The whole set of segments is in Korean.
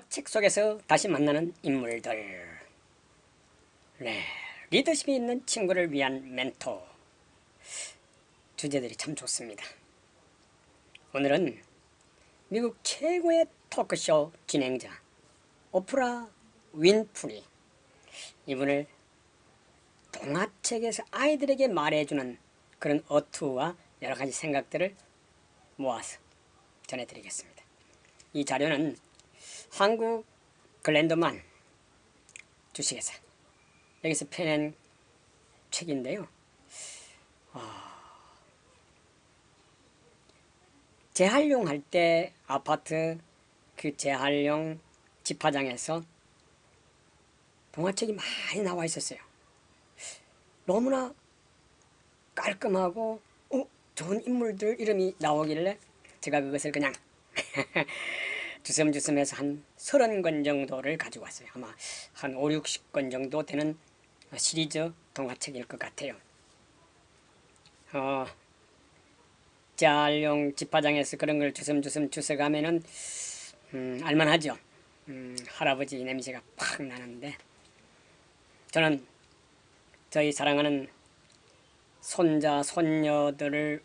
책 속에서 다시 만나는 인물들. 네, 리더십이 있는 친구를 위한 멘토. 주제들이 참 좋습니다. 오늘은 미국 최고의 토크쇼 진행자 오프라 윈프리, 이분을 동화책에서 아이들에게 말해주는 그런 어투와 여러가지 생각들을 모아서 전해드리겠습니다. 이 자료는 한국 글랜더만 주식회사 여기서 펴낸 책인데요. 재활용할 때 아파트 그 재활용 집화장에서 동화책이 많이 나와 있었어요. 너무나 깔끔하고 좋은 인물들 이름이 나오길래 제가 그것을 그냥 주섬주섬해서 한 30권 정도를 가지고 왔어요. 아마 한 5, 60권 정도 되는 시리즈 동화책일 것 같아요. 재활용 집화장에서 그런 걸 주섬주섬 주워가면은 알만하죠. 할아버지 냄새가 팍 나는데, 저는 저희 사랑하는 손자 손녀들을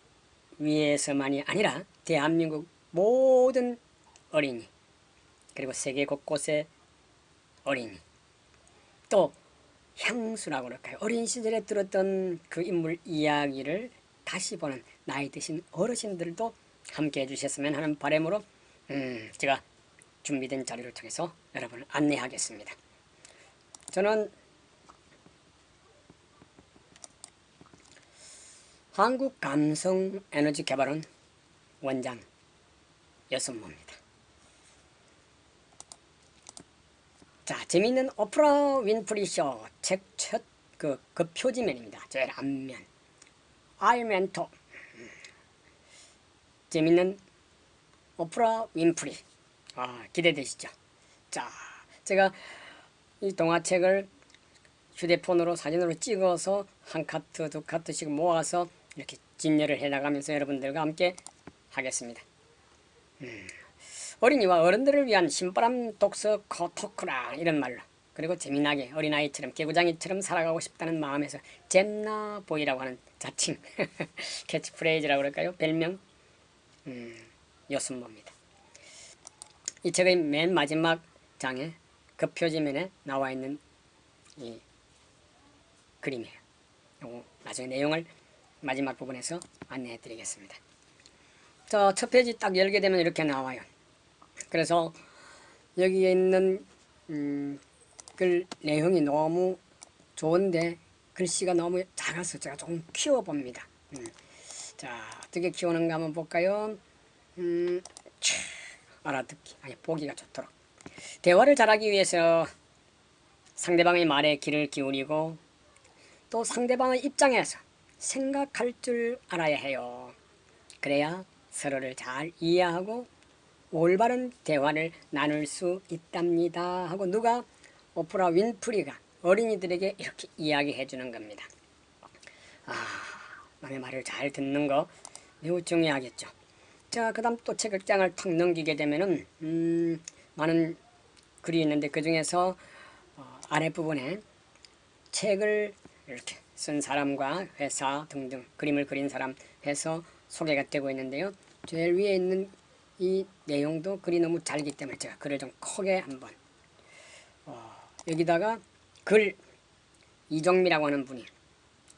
위해서만이 아니라 대한민국 모든 어린이, 그리고 세계 곳곳의 어린이, 또 향수라고 그럴까요? 어린 시절에 들었던 그 인물 이야기를 다시 보는 나이 드신 어르신들도 함께 해주셨으면 하는 바람으로 제가 준비된 자료를 통해서 여러분을 안내하겠습니다. 저는 한국감성에너지개발원 원장 여순모입니다. 자, 재미있는 오프라 윈프리 쇼 책 첫 그 표지면입니다. 제일 앞면 아이멘토, 재미있는 오프라 윈프리. 기대되시죠? 자, 제가 이 동화책을 휴대폰으로 사진으로 찍어서 한 카트 두 카트씩 모아서 이렇게 진열을 해나가면서 여러분들과 함께 하겠습니다. 어린이와 어른들을 위한 신바람 독서 토크라, 이런 말로, 그리고 재미나게 어린아이처럼 개구장이처럼 살아가고 싶다는 마음에서 잼나보이라고 하는 자칭 캐치프레이즈라고 그럴까요? 별명 여순모입니다. 이 책의 맨 마지막 장에 그 표지면에 나와 있는 이 그림이에요. 나중에 내용을 마지막 부분에서 안내해 드리겠습니다. 자, 첫 페이지 딱 열게 되면 이렇게 나와요. 그래서 여기에 있는 글 내용이 너무 좋은데 글씨가 너무 작아서 제가 조금 키워봅니다. 자, 어떻게 키우는가 한번 볼까요? 알아듣기, 보기가 좋도록. 대화를 잘하기 위해서 상대방의 말에 귀를 기울이고 또 상대방의 입장에서 생각할 줄 알아야 해요. 그래야 서로를 잘 이해하고 올바른 대화를 나눌 수 있답니다 하고 누가? 오프라 윈프리가 어린이들에게 이렇게 이야기해 주는 겁니다. 남의 말을 잘 듣는 거 매우 중요하겠죠. 자, 그 다음 또 책장을 탁 넘기게 되면은 많은 글이 있는데 그 중에서 아랫부분에 책을 이렇게 쓴 사람과 회사 등등 그림을 그린 사람 해서 소개가 되고 있는데요. 제일 위에 있는 이 내용도 글이 너무 잘기 때문에 제가 글을 좀 크게 한번 여기다가 글 이정미라고 하는 분이,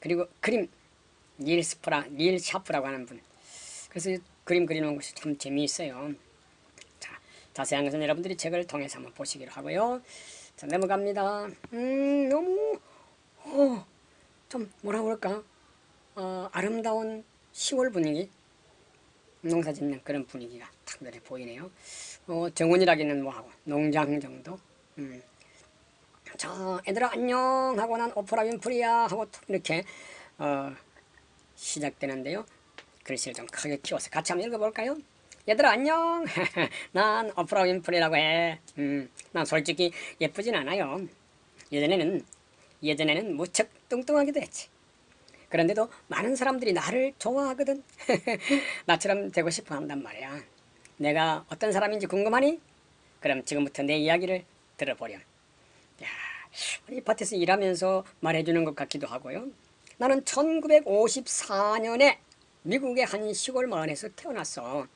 그리고 그림 닐 샤프라고 하는 분, 그래서 그림 그리는 것이 참 재미있어요. 자, 자세한 것은 여러분들이 책을 통해서 한번 보시기로 하고요. 자, 넘어갑니다. 너무 좀 뭐라 그럴까, 아름다운 시골 분위기, 농사 짓는 그런 분위기가 탁 눈에 보이네요. 정원이라기는 뭐하고 농장 정도. 자, 얘들아 안녕 하고 난 오프라 윈프리야 하고 이렇게 시작되는데요. 글씨를 좀 크게 키워서 같이 한번 읽어볼까요? 얘들아 안녕. 난 오프라 윈프리라고 해. 난 솔직히 예쁘진 않아요. 예전에는 무척 뚱뚱하기도 했지. 그런데도 많은 사람들이 나를 좋아하거든. 나처럼 되고 싶어 한단 말이야. 내가 어떤 사람인지 궁금하니? 그럼 지금부터 내 이야기를 들어보렴. 야, 이 밭에서 일하면서 말해주는 것 같기도 하고요. 나는 1954년에 미국의 한 시골 마을에서 태어났어.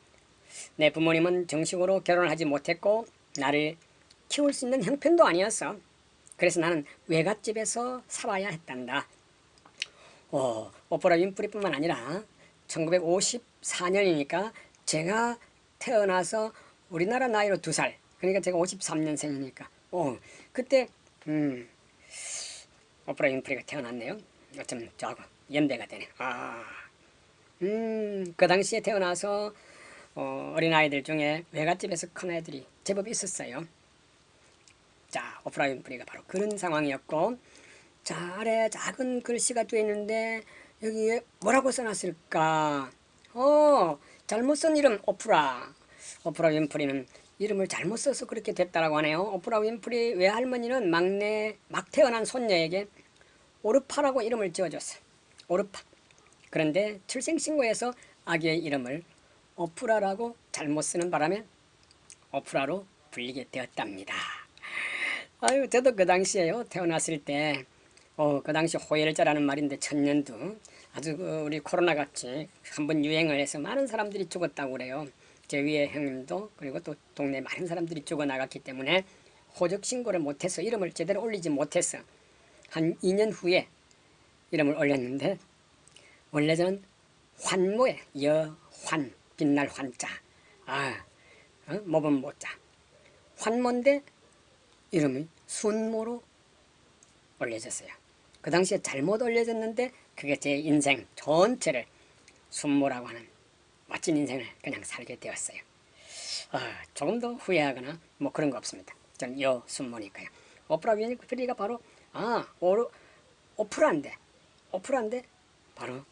내 부모님은 정식으로 결혼을 하지 못했고 나를 키울 수 있는 형편도 아니었어. 그래서 나는 외갓집에서 살아야 했단다. 오프라 윈프리뿐만 아니라 1954년이니까 제가 태어나서 우리나라 나이로 2살, 그러니까 제가 53년생이니까 그때 오프라 윈프리가 태어났네요. 어쩜 저하고 연배가 되네. 그 당시에 태어나서 어린아이들 중에 외갓집에서 큰 애들이 제법 있었어요. 자, 오프라 윈프리가 바로 그런 상황이었고, 자, 아래 작은 글씨가 또 있는데 여기에 뭐라고 써놨을까? 잘못 쓴 이름 오프라. 오프라 윈프리는 이름을 잘못 써서 그렇게 됐다라고 하네요. 오프라 윈프리 외할머니는 막 태어난 손녀에게 오르파라고 이름을 지어줬어요. 오르파. 그런데 출생신고에서 아기의 이름을 오프라라고 잘못 쓰는 바람에 오프라로 불리게 되었답니다. 아유, 저도 그 당시에요. 태어났을 때, 그 당시 호열자라는 말인데 천년두 아주 우리 코로나 같이 한번 유행을 해서 많은 사람들이 죽었다고 그래요. 제 위에 형님도 그리고 또 동네 많은 사람들이 죽어나갔기 때문에 호적 신고를 못해서 이름을 제대로 올리지 못해서 한 2년 후에 이름을 올렸는데 원래 저는 환모에 여환 빛날 환자 모범 모자 환모인데 이름이 순모로 올려졌어요. 그 당시에 잘못 올려졌는데 그게 제 인생 전체를 순모라고 하는 멋진 인생을 그냥 살게 되었어요. 조금 더 후회하거나 뭐 그런 거 없습니다. 전 여순모니까요. 오프라 윈프리가 바로 오프라인데 바로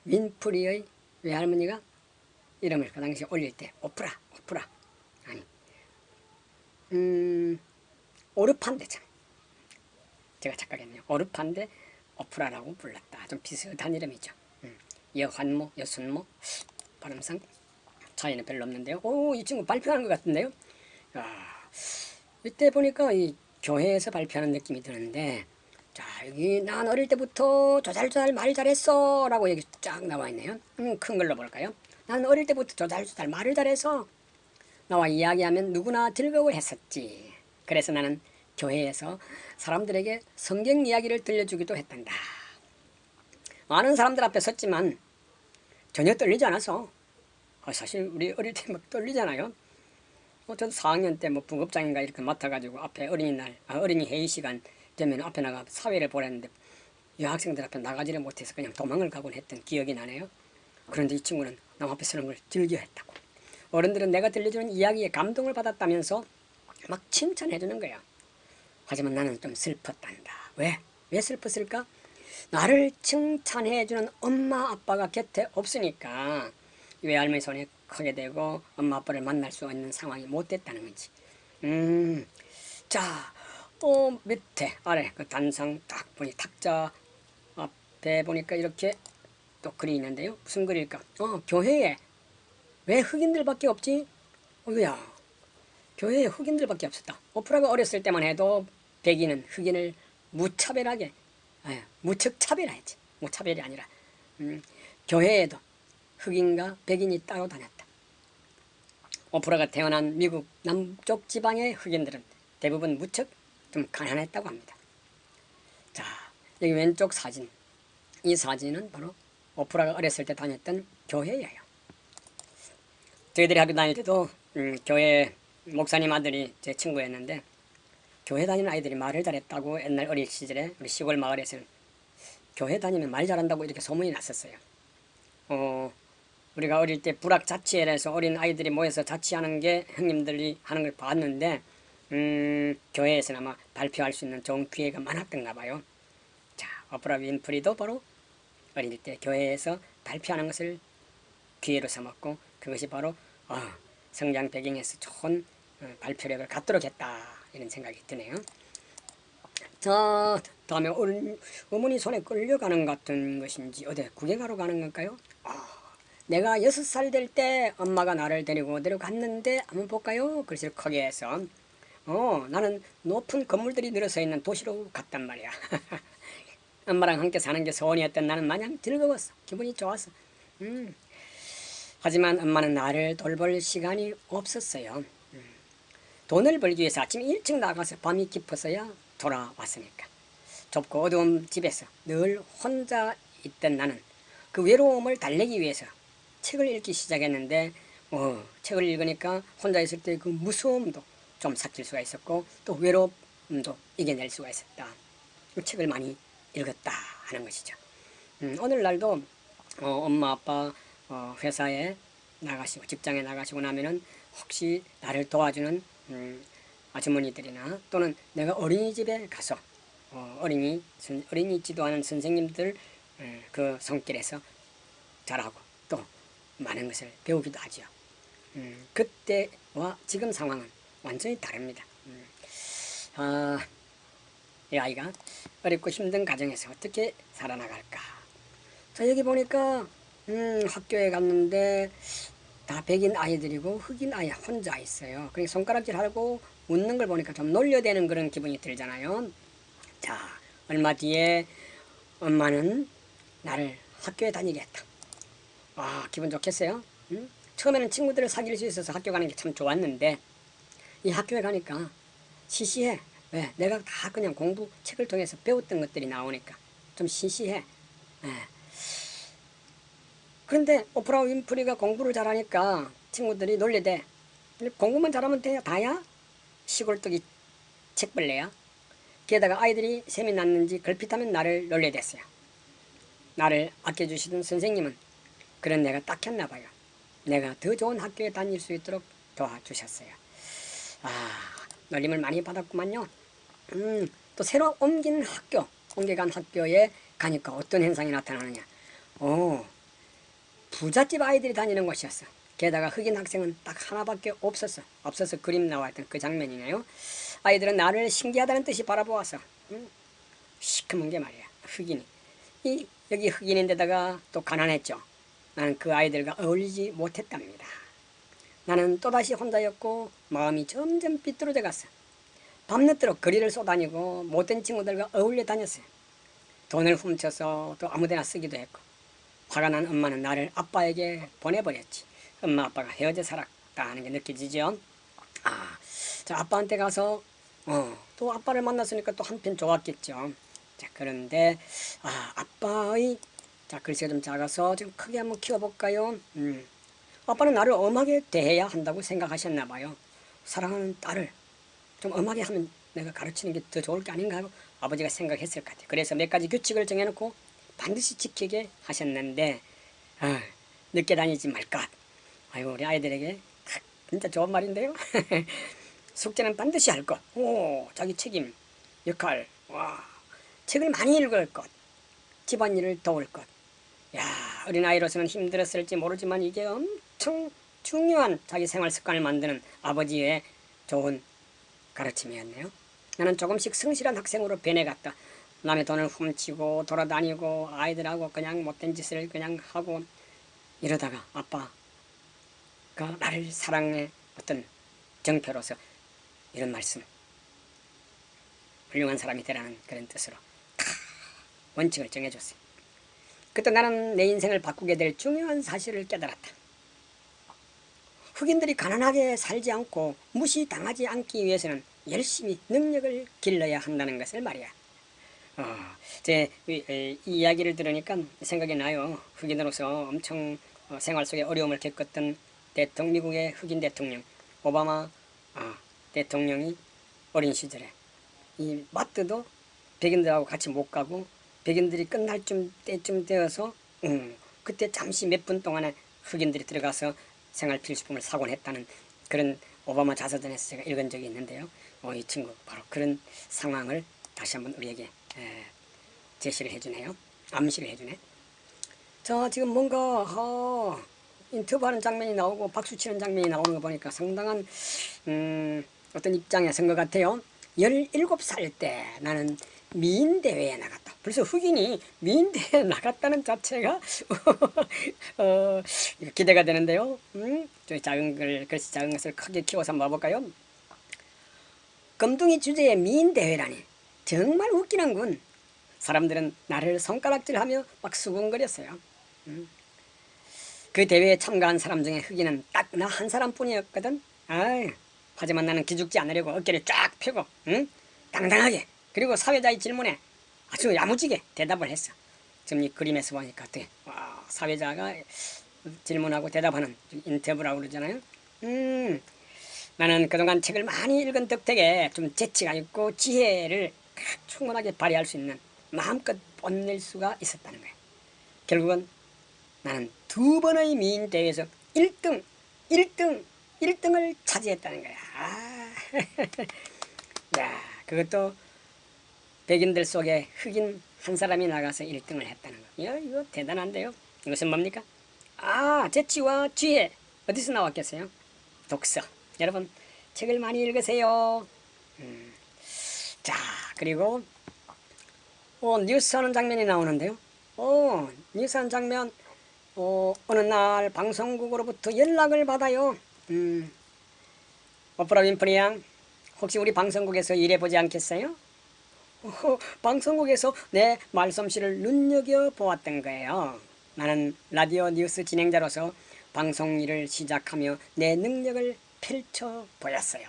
윈프리의 외할머니가 이름을 그 당시에 올릴 때 오프라 아니 오르판데 참 제가 착각했네요. 오르판데 오프라라고 불렀다. 좀 비슷한 이름이죠. 여환모 여순모 발음상 차이는 별로 없는데요. 이 친구 발표하는 것 같은데요. 이때 보니까 이 교회에서 발표하는 느낌이 드는데, 자, 여기 난 어릴 때부터 조잘조잘 말 잘했어 라고 여기 쫙 나와 있네요. 큰 걸로 볼까요? 난 어릴 때부터 조잘조잘 말을 잘해서 나와 이야기하면 누구나 즐거워 했었지. 그래서 나는 교회에서 사람들에게 성경 이야기를 들려주기도 했단다. 많은 사람들 앞에 섰지만 전혀 떨리지 않아서 사실 우리 어릴 때 막 떨리잖아요. 저도 4학년 때 뭐 부급장인가 이렇게 맡아가지고 앞에 어린이 회의 시간 되면 앞에 나가 사회를 보랬는데 여학생들 앞에 나가지를 못해서 그냥 도망을 가곤 했던 기억이 나네요. 그런데 이 친구는 남 앞에 서는 걸 즐겨했다고. 어른들은 내가 들려주는 이야기에 감동을 받았다면서 막 칭찬해주는 거야. 하지만 나는 좀 슬펐단다. 왜 슬펐을까? 나를 칭찬해주는 엄마 아빠가 곁에 없으니까 외할머니 손에 크게 되고 엄마 아빠를 만날 수 있는 상황이 못 됐다는 거지. 자, 또 밑에 아래 그 단상 딱 보니 탁자 앞에 보니까 이렇게 또 글이 있는데요. 무슨 글일까? 교회에 왜 흑인들밖에 없지? 야, 교회에 흑인들밖에 없었다. 오프라가 어렸을 때만 해도 백인은 흑인을 무차별하게 무척 차별하지. 무차별이 아니라 교회에도 흑인과 백인이 따로 다녔다. 오프라가 태어난 미국 남쪽 지방의 흑인들은 대부분 무척 좀 가난했다고 합니다. 자, 여기 왼쪽 사진. 이 사진은 바로 오프라가 어렸을 때 다녔던 교회예요. 저희들이 학교 다닐 때도 교회 목사님 아들이 제 친구였는데 교회 다니는 아이들이 말을 잘했다고 옛날 어릴 시절에 우리 시골 마을에서는 교회 다니면 말 잘한다고 이렇게 소문이 났었어요. 우리가 어릴 때 불학자치회에서 어린 아이들이 모여서 자치하는 게 형님들이 하는 걸 봤는데 교회에서는 아마 발표할 수 있는 좋은 기회가 많았던가 봐요. 자, 오프라 윈프리도 바로 어릴 때 교회에서 발표하는 것을 기회로 삼았고 그것이 바로 성장 배경에서 좋은 발표력을 갖도록 했다 이런 생각이 드네요. 자, 다음에 어머니 손에 끌려가는 같은 것인지 어디 구경하러 가는 건가요? 내가 6살 될 때 엄마가 나를 데리고 내려갔는데 한번 볼까요? 글씨를 크게 해서 나는 높은 건물들이 늘어서 있는 도시로 갔단 말이야. 엄마랑 함께 사는 게 소원이었던 나는 마냥 즐거웠어. 기분이 좋았어. 하지만 엄마는 나를 돌볼 시간이 없었어요. 돈을 벌기 위해서 아침 일찍 나가서 밤이 깊어서야 돌아왔으니까. 좁고 어두운 집에서 늘 혼자 있던 나는 그 외로움을 달래기 위해서 책을 읽기 시작했는데 책을 읽으니까 혼자 있을 때 그 무서움도 좀 삭힐 수가 있었고 또 외로움도 이겨낼 수가 있었다. 책을 많이 읽었다 하는 것이죠. 오늘날도 엄마 아빠 회사에 나가시고 직장에 나가시고 나면은 혹시 나를 도와주는 아주머니들이나 또는 내가 어린이집에 가서 어린이 지도하는 선생님들 그 손길에서 자라고 또 많은 것을 배우기도 하죠. 그때와 지금 상황은 완전히 다릅니다. 이 아이가 어렵고 힘든 가정에서 어떻게 살아나갈까. 자, 여기 보니까 학교에 갔는데 다 백인 아이들이고 흑인 아이 혼자 있어요. 그러니까 손가락질하고 웃는 걸 보니까 좀 놀려대는 그런 기분이 들잖아요. 자, 얼마 뒤에 엄마는 나를 학교에 다니게 했다. 기분 좋겠어요? 처음에는 친구들을 사귈 수 있어서 학교 가는 게 참 좋았는데 이 학교에 가니까 시시해. 왜? 내가 다 그냥 책을 통해서 배웠던 것들이 나오니까 좀 시시해. 그런데 오프라 윈프리가 공부를 잘하니까 친구들이 놀래대. 공부만 잘하면 다야? 시골뜨기 책벌레야. 게다가 아이들이 셈이 났는지 걸핏하면 나를 놀래댔어요. 나를 아껴주시던 선생님은 그런 내가 딱했나 봐요. 내가 더 좋은 학교에 다닐 수 있도록 도와주셨어요. 놀림을 많이 받았구만요. 또 새로 옮겨간 학교에 가니까 어떤 현상이 나타나느냐. 부잣집 아이들이 다니는 곳이었어. 게다가 흑인 학생은 딱 하나밖에 없어서 그림 나와있던 그 장면이네요. 아이들은 나를 신기하다는 뜻이 바라보았어. 시커먼 게 말이야. 흑인이. 여기 흑인인데다가 또 가난했죠. 나는 그 아이들과 어울리지 못했답니다. 나는 또다시 혼자였고 마음이 점점 삐뚤어져 갔어. 밤늦도록 거리를 쏘다니고 못된 친구들과 어울려 다녔어요. 돈을 훔쳐서 또 아무데나 쓰기도 했고 화가 난 엄마는 나를 아빠에게 보내버렸지. 엄마 아빠가 헤어져 살았다 하는 게 느껴지죠. 저 아빠한테 가서 또 아빠를 만났으니까 또 한편 좋았겠죠. 자, 그런데 아빠의 글씨가 좀 작아서 좀 크게 한번 키워볼까요? 아빠는 나를 엄하게 대해야 한다고 생각하셨나 봐요. 사랑하는 딸을 좀 엄하게 하면 내가 가르치는 게 더 좋을 게 아닌가 하고 아버지가 생각했을 것 같아요. 그래서 몇 가지 규칙을 정해놓고 반드시 지키게 하셨는데 늦게 다니지 말 것. 아이고 우리 아이들에게 진짜 좋은 말인데요. 숙제는 반드시 할 것. 자기 책임, 역할. 책을 많이 읽을 것. 집안일을 도울 것. 어린아이로서는 힘들었을지 모르지만 이게 엄청 중요한 자기 생활 습관을 만드는 아버지의 좋은 가르침이었네요. 나는 조금씩 성실한 학생으로 변해갔다. 남의 돈을 훔치고 돌아다니고 아이들하고 그냥 못된 짓을 그냥 하고 이러다가 아빠가 나를 사랑의 어떤 정표로서 이런 말씀, 훌륭한 사람이 되라는 그런 뜻으로 원칙을 정해줬어요. 그때 나는 내 인생을 바꾸게 될 중요한 사실을 깨달았다. 흑인들이 가난하게 살지 않고 무시당하지 않기 위해서는 열심히 능력을 길러야 한다는 것을 말이야. 이 이야기를 들으니까 생각이 나요. 흑인으로서 엄청 생활 속에 어려움을 겪었던 미국의 흑인 대통령 오바마 대통령이 어린 시절에 이 마트도 백인들하고 같이 못 가고 백인들이 끝날 때쯤 되어서 그때 잠시 몇 분 동안에 흑인들이 들어가서 생활 필수품을 사곤 했다는 그런 오바마 자서전에서 제가 읽은 적이 있는데요. 이 친구 바로 그런 상황을 다시 한번 우리에게 제시를 해주네요. 암시를 해주네. 자, 지금 뭔가 인터뷰하는 장면이 나오고 박수치는 장면이 나오는 거 보니까 상당한 어떤 입장에 선 것 같아요. 17살 때 나는 미인대회에 나갔다. 벌써 흑인이 미인대회에 나갔다는 자체가 기대가 되는데요. 좀 작은 걸, 글씨 작은 것을 크게 키워서 한번 봐볼까요? 검둥이 주제의 미인대회라니 정말 웃기는군. 사람들은 나를 손가락질하며 막 수군거렸어요. 그 대회에 참가한 사람 중에 흑인은 딱 나 한 사람뿐이었거든. 하지만 나는 기죽지 않으려고 어깨를 쫙 펴고 당당하게, 그리고 사회자의 질문에 아주 야무지게 대답을 했어. 지금 이 그림에서 보니까 어때? 사회자가 질문하고 대답하는 인터뷰라고 그러잖아요. 나는 그동안 책을 많이 읽은 덕택에 좀 재치가 있고 지혜를 충분하게 발휘할 수 있는, 마음껏 뽐낼 수가 있었다는 거예요. 결국은 나는 2번의 미인 대회에서 1등을 차지했다는 거야. 야, 그것도 백인들 속에 흑인 한 사람이 나가서 1등을 했다는 거. 야, 이거 대단한데요. 이것은 뭡니까? 재치와 지혜. 어디서 나왔겠어요? 독서. 여러분, 책을 많이 읽으세요. 자, 그리고 뉴스하는 장면이 나오는데요. 뉴스하는 장면. 어느 날 방송국으로부터 연락을 받아요. 오프라 윈프리 양, 혹시 우리 방송국에서 일해보지 않겠어요? 방송국에서 내 말솜씨를 눈여겨보았던 거예요. 나는 라디오 뉴스 진행자로서 방송 일을 시작하며 내 능력을 펼쳐 보였어요.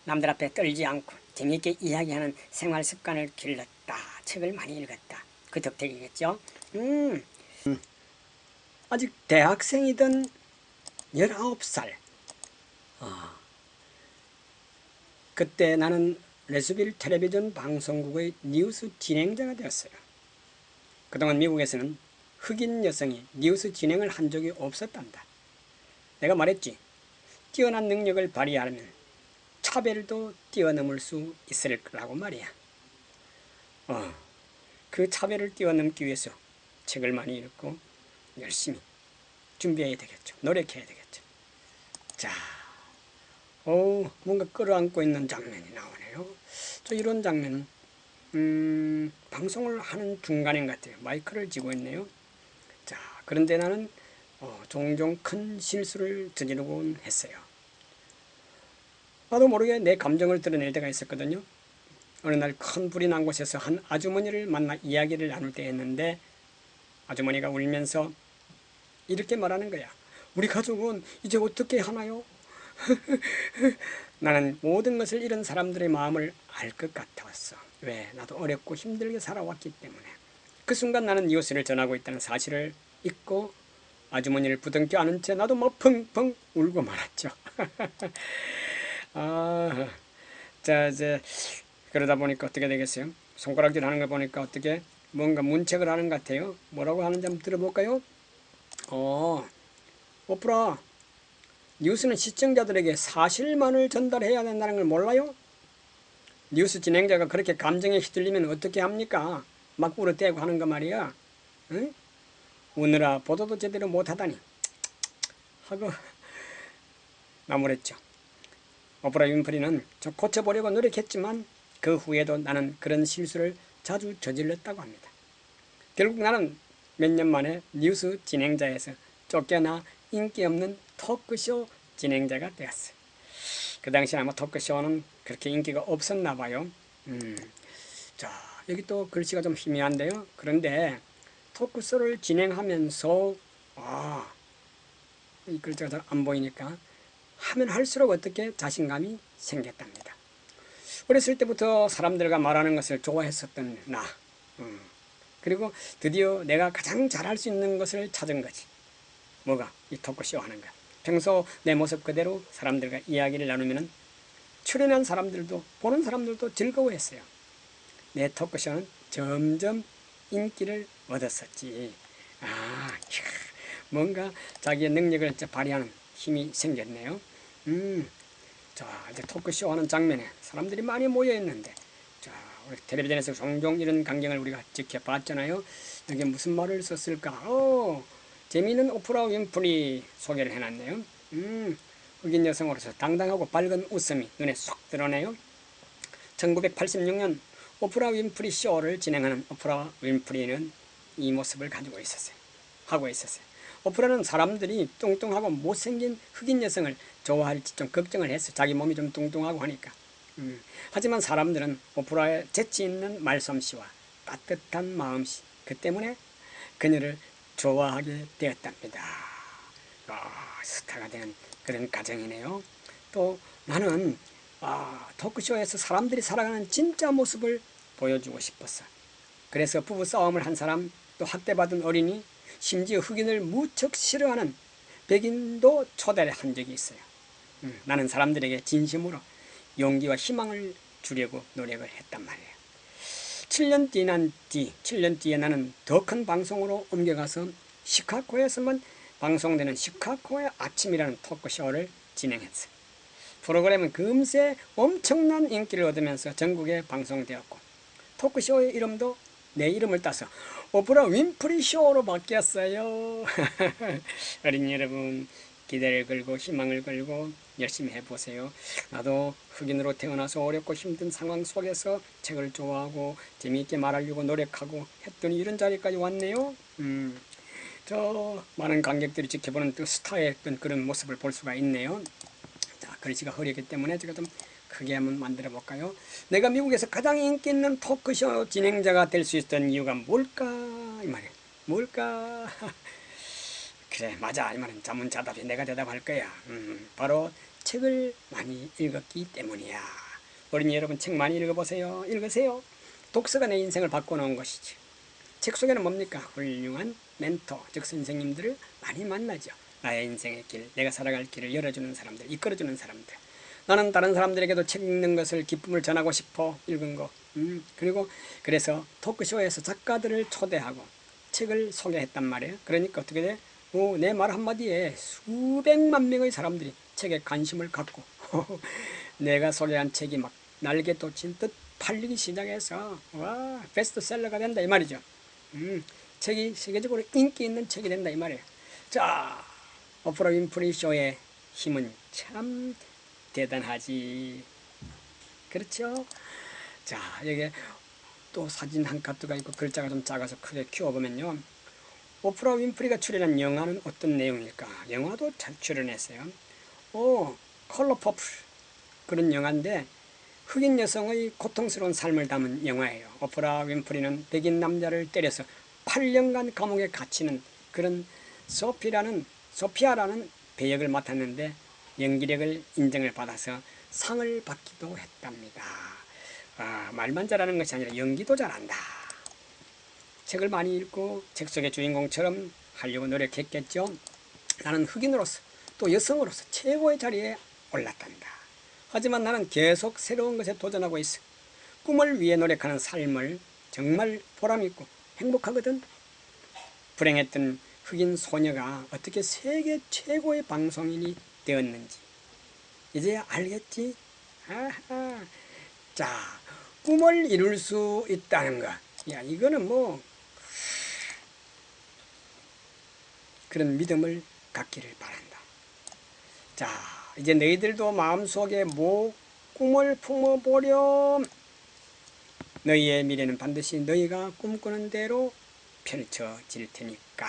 남들 앞에 떨지 않고 재미있게 이야기하는 생활 습관을 길렀다. 책을 많이 읽었다. 그 덕택이겠죠. 아직 대학생이던 19살. 그때 나는 레스빌 텔레비전 방송국의 뉴스 진행자가 되었어요. 그동안 미국에서는 흑인 여성이 뉴스 진행을 한 적이 없었단다. 내가 말했지. 뛰어난 능력을 발휘하려면 차별도 뛰어넘을 수 있을 거라고 말이야. 그 차별을 뛰어넘기 위해서 책을 많이 읽고 열심히 준비해야 되겠죠. 노력해야 되겠죠. 자, 뭔가 끌어안고 있는 장면이 나오네요. 이런 장면은 방송을 하는 중간인 것 같아요. 마이크를 쥐고 있네요. 자, 그런데 나는 종종 큰 실수를 저지르곤 했어요. 나도 모르게 내 감정을 드러낼 때가 있었거든요. 어느 날 큰 불이 난 곳에서 한 아주머니를 만나 이야기를 나눌 때였는데, 아주머니가 울면서 이렇게 말하는 거야. 우리 가족은 이제 어떻게 하나요? 나는 모든 것을 잃은 사람들의 마음을 알 것 같았어. 왜? 나도 어렵고 힘들게 살아왔기 때문에. 그 순간 나는 이웃을 전하고 있다는 사실을 잊고 아주머니를 부둥켜 안은 채 나도 막 펑펑 울고 말았죠. 이제 그러다 보니까 어떻게 되겠어요? 손가락질 하는 거 보니까 어떻게 뭔가 문책을 하는 것 같아요. 뭐라고 하는지 한번 들어볼까요? 오프라, 뉴스는 시청자들에게 사실만을 전달해야 된다는 걸 몰라요? 뉴스 진행자가 그렇게 감정에 휘둘리면 어떻게 합니까? 막 울어대고 하는 거 말이야. 응? 우느라 보도도 제대로 못하다니 하고 나무랬죠. 오프라 윈프리는 좀 고쳐보려고 노력했지만 그 후에도 나는 그런 실수를 자주 저질렀다고 합니다. 결국 나는 몇 년 만에 뉴스 진행자에서 쫓겨나 인기 없는 토크쇼 진행자가 되었어요. 그 당시 아마 토크쇼는 그렇게 인기가 없었나 봐요. 자, 여기 또 글씨가 좀 희미한데요. 그런데 토크쇼를 진행하면서 이 글자가 잘 안 보이니까 하면 할수록 어떻게 자신감이 생겼답니다. 어렸을 때부터 사람들과 말하는 것을 좋아했었던 나. 그리고 드디어 내가 가장 잘할 수 있는 것을 찾은 거지. 뭐가? 이 토크쇼 하는 거. 평소 내 모습 그대로 사람들과 이야기를 나누면 출연한 사람들도 보는 사람들도 즐거워했어요. 내 토크쇼는 점점 인기를 얻었었지. 뭔가 자기의 능력을 발휘하는 힘이 생겼네요. 자, 이제 토크쇼 하는 장면에 사람들이 많이 모여 있는데, 자, 우리 텔레비전에서 종종 이런 광경을 우리가 지켜봤잖아요. 여기 무슨 말을 썼을까? 재미있는 오프라 윈프리 소개를 해놨네요. 흑인 여성으로서 당당하고 밝은 웃음이 눈에 쏙 드러내요. 1986년 오프라 윈프리 쇼를 진행하는 오프라 윈프리는 이 모습을 가지고 있었어요. 하고 있었어요. 오프라는 사람들이 뚱뚱하고 못생긴 흑인 여성을 좋아할지 좀 걱정을 했어요. 자기 몸이 좀 뚱뚱하고 하니까. 하지만 사람들은 오프라의 재치 있는 말솜씨와 따뜻한 마음씨, 그 때문에 그녀를 좋아하게 되었답니다. 스타가 된 그런 가정이네요. 또 나는 토크쇼에서 사람들이 살아가는 진짜 모습을 보여주고 싶었어. 그래서 부부싸움을 한 사람, 또 학대받은 어린이, 심지어 흑인을 무척 싫어하는 백인도 초대를 한 적이 있어요. 나는 사람들에게 진심으로 용기와 희망을 주려고 노력을 했단 말이에요. 7년 뒤에 나는 더 큰 방송으로 옮겨가서 시카고에서만 방송되는 시카고의 아침이라는 토크쇼를 진행했어요. 프로그램은 금세 엄청난 인기를 얻으면서 전국에 방송되었고, 토크쇼의 이름도 내 이름을 따서 오프라 윈프리 쇼로 바뀌었어요. 어린이 여러분, 기대를 걸고 희망을 걸고 열심히 해보세요. 나도 흑인으로 태어나서 어렵고 힘든 상황 속에서 책을 좋아하고 재미있게 말하려고 노력하고 했더니 이런 자리까지 왔네요. 저 많은 관객들이 지켜보는 또 스타의 그런 모습을 볼 수가 있네요. 자, 글씨가 흐리기 때문에 제가 좀 크게 한번 만들어 볼까요? 내가 미국에서 가장 인기 있는 토크쇼 진행자가 될 수 있었던 이유가 뭘까? 이 말이에요. 뭘까? 그래, 맞아. 이 말은 자문자답이 내가 대답할 거야. 바로 책을 많이 읽었기 때문이야. 어린이 여러분, 책 많이 읽어보세요. 읽으세요. 독서가 내 인생을 바꿔놓은 것이지. 책 속에는 뭡니까? 훌륭한 멘토, 즉 선생님들을 많이 만나죠. 나의 인생의 길, 내가 살아갈 길을 열어주는 사람들, 이끌어주는 사람들. 나는 다른 사람들에게도 책 읽는 것을 기쁨을 전하고 싶어. 읽은 거. 그리고 그래서 토크쇼에서 작가들을 초대하고 책을 소개했단 말이에요. 그러니까 어떻게 돼? 내 말 한마디에 수백만 명의 사람들이 책에 관심을 갖고 내가 소개한 책이 막 날개 돋친 듯 팔리기 시작해서 와, 베스트셀러가 된다 이 말이죠. 책이 세계적으로 인기 있는 책이 된다 이 말이에요. 자, 오프라 윈프리 쇼의 힘은 참 대단하지. 그렇죠? 자, 여기 또 사진 한 카트가 있고 글자가 좀 작아서 크게 키워보면요. 오프라 윈프리가 출연한 영화는 어떤 내용일까? 영화도 잘 출연했어요. 컬러 퍼플 그런 영화인데 흑인 여성의 고통스러운 삶을 담은 영화예요. 오프라 윈프리는 백인 남자를 때려서 8년간 감옥에 갇히는 그런 소피아라는 배역을 맡았는데 연기력을 인정을 받아서 상을 받기도 했답니다. 말만 잘하는 것이 아니라 연기도 잘한다. 책을 많이 읽고 책 속의 주인공처럼 하려고 노력했겠죠. 나는 흑인으로서 또 여성으로서 최고의 자리에 올랐단다. 하지만 나는 계속 새로운 것에 도전하고 있어. 꿈을 위해 노력하는 삶을 정말 보람있고 행복하거든. 불행했던 흑인 소녀가 어떻게 세계 최고의 방송인이 되었는지 이제 알겠지? 아하. 자, 꿈을 이룰 수 있다는 것. 야, 이거는 뭐 그런 믿음을 갖기를 바란다. 자, 이제 너희들도 마음속에 꿈을 품어보렴. 너희의 미래는 반드시 너희가 꿈꾸는 대로 펼쳐질 테니까.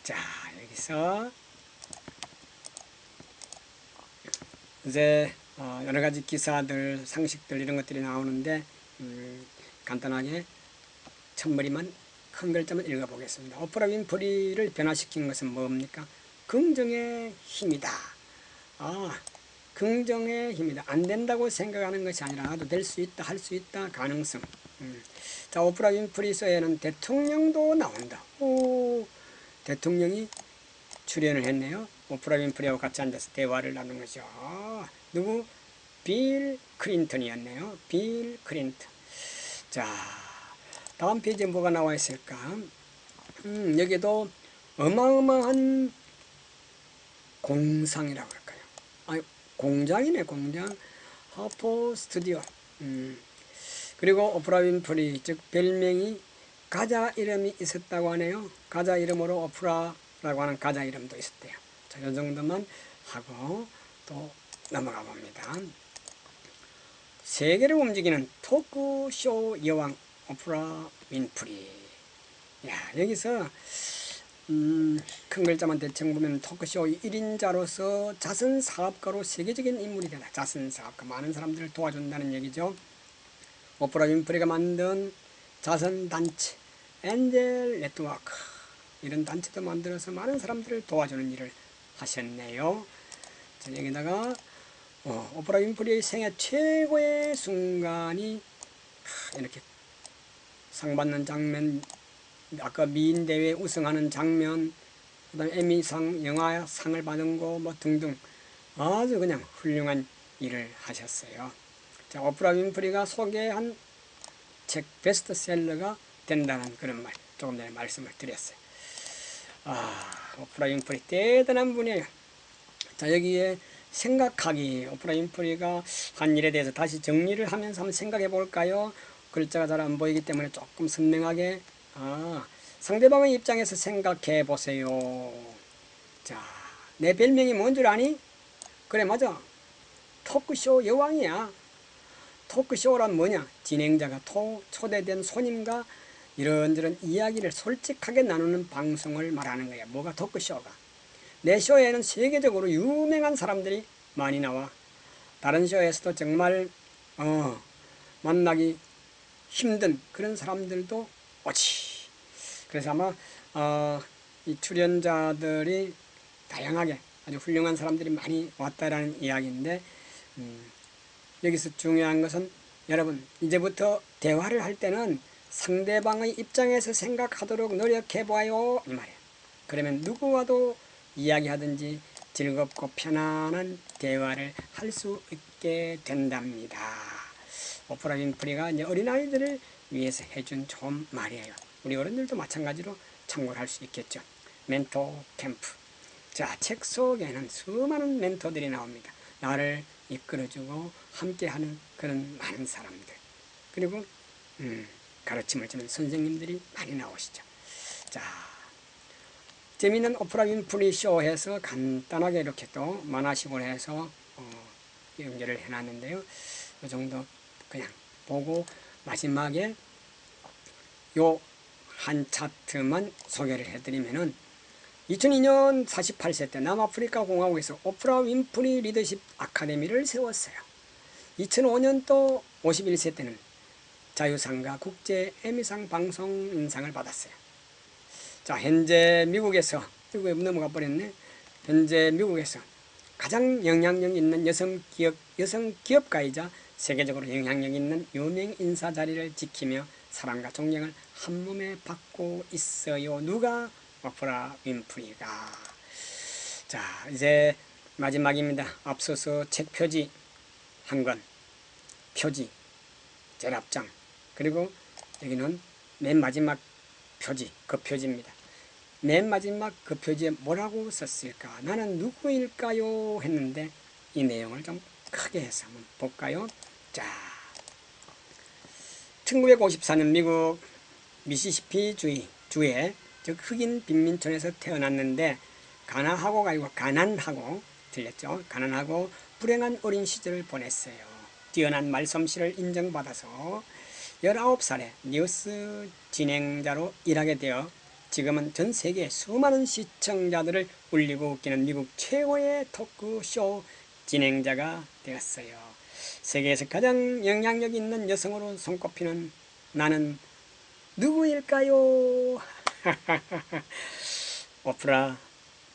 자, 여기서 이제 여러 가지 기사들, 상식들 이런 것들이 나오는데 간단하게 첫머리만 큰 글자만 읽어보겠습니다. 오프라 윈프리를 변화시킨 것은 뭡니까? 긍정의 힘이다. 긍정의 힘이다. 안 된다고 생각하는 것이 아니라 나도 될 수 있다, 할 수 있다, 가능성. 자, 오프라 윈프리 쇼에는 대통령도 나온다. 대통령이 출연을 했네요. 오프라 윈프리하고 같이 앉아서 대화를 나눈 거죠. 누구? 빌 클린턴이었네요. 빌 클린턴. 자, 다음 페이지에 뭐가 나와 있을까? 여기도 어마어마한 공상이라고 할까요? 공장이네, 공장. 하퍼 스튜디오. 그리고 오프라 윈프리, 즉 별명이 가자 이름이 있었다고 하네요. 가자 이름으로 오프라라고 하는 가자 이름도 있었대요. 자, 이 정도만 하고 또 넘어가 봅니다. 세계를 움직이는 토크쇼 여왕 오프라 윈프리. 야, 여기서 큰 글자만 대충 보면 토크쇼 1인자로서 자선사업가로 세계적인 인물이 되다. 자선사업가, 많은 사람들을 도와준다는 얘기죠. 오프라 윈프리가 만든 자선단체 엔젤 네트워크, 이런 단체도 만들어서 많은 사람들을 도와주는 일을 하셨네요. 자, 여기다가 오프라 윈프리의 생애 최고의 순간이 이렇게 상 받는 장면, 아까 미인 대회 우승하는 장면, 그 다음에 에미상 영화상을 받은 거 뭐 등등 아주 그냥 훌륭한 일을 하셨어요. 자, 오프라 윈프리가 소개한 책 베스트셀러가 된다는 그런 말 조금 전에 말씀을 드렸어요. 오프라 윈프리 대단한 분이에요. 자, 여기에 생각하기, 오프라 윈프리가 한 일에 대해서 다시 정리를 하면서 한번 생각해 볼까요? 글자가 잘 안 보이기 때문에 조금 선명하게 상대방의 입장에서 생각해 보세요. 자, 내 별명이 뭔 줄 아니? 그래, 맞아. 토크쇼 여왕이야. 토크쇼란 뭐냐? 진행자가 초대된 손님과 이런저런 이야기를 솔직하게 나누는 방송을 말하는 거야. 뭐가 토크쇼가? 내 쇼에는 세계적으로 유명한 사람들이 많이 나와. 다른 쇼에서도 정말 만나기 힘든 그런 사람들도 오지. 그래서 아마 이 출연자들이 다양하게 아주 훌륭한 사람들이 많이 왔다라는 이야기인데, 여기서 중요한 것은 여러분, 이제부터 대화를 할 때는 상대방의 입장에서 생각하도록 노력해봐요, 이 말이에요. 그러면 누구와도 이야기하든지 즐겁고 편안한 대화를 할 수 있게 된답니다. 오프라 윈프리가 이제 어린아이들을 위해서 해준 좋은 말이에요. 우리 어른들도 마찬가지로 참고를 할 수 있겠죠. 멘토 캠프. 자, 책 속에는 수많은 멘토들이 나옵니다. 나를 이끌어주고 함께하는 그런 많은 사람들. 그리고 가르침을 주는 선생님들이 많이 나오시죠. 자, 재미있는 오프라 윈프리 쇼에서 간단하게 이렇게 또 만화식으로 해서 연결을 해놨는데요. 이 정도 그냥 보고 마지막에 요 한 차트만 소개를 해드리면은 2002년 48세 때 남아프리카 공화국에서 오프라 윈프리 리더십 아카데미를 세웠어요. 2005년도 51세 때는 자유상과 국제 에미상 방송 인상을 받았어요. 자, 현재 미국에 넘어가 버렸네. 현재 미국에서 가장 영향력 있는 여성 기업가이자 세계적으로 영향력 있는 유명 인사 자리를 지키며 사랑과 존경을 한 몸에 받고 있어요. 누가? 오프라 윈프리가. 자, 이제 마지막입니다. 앞서서 책 표지 한 권, 표지, 제랍장, 그리고 여기는 맨 마지막 표지, 그 표지입니다. 맨 마지막 그 표지에 뭐라고 썼을까? 나는 누구일까요? 했는데 이 내용을 좀 크게 해서 한번 볼까요? 자, 1954년 미국 미시시피 주에 즉 흑인 빈민촌에서 태어났는데 가난하고가 아니고 가난하고 들렸죠? 가난하고 불행한 어린 시절을 보냈어요. 뛰어난 말솜씨를 인정받아서 19살에 뉴스 진행자로 일하게 되어 지금은 전 세계 수많은 시청자들을 울리고 웃기는 미국 최고의 토크쇼 진행자가 되었어요. 세계에서 가장 영향력 있는 여성으로 손꼽히는 나는 누구일까요? 오프라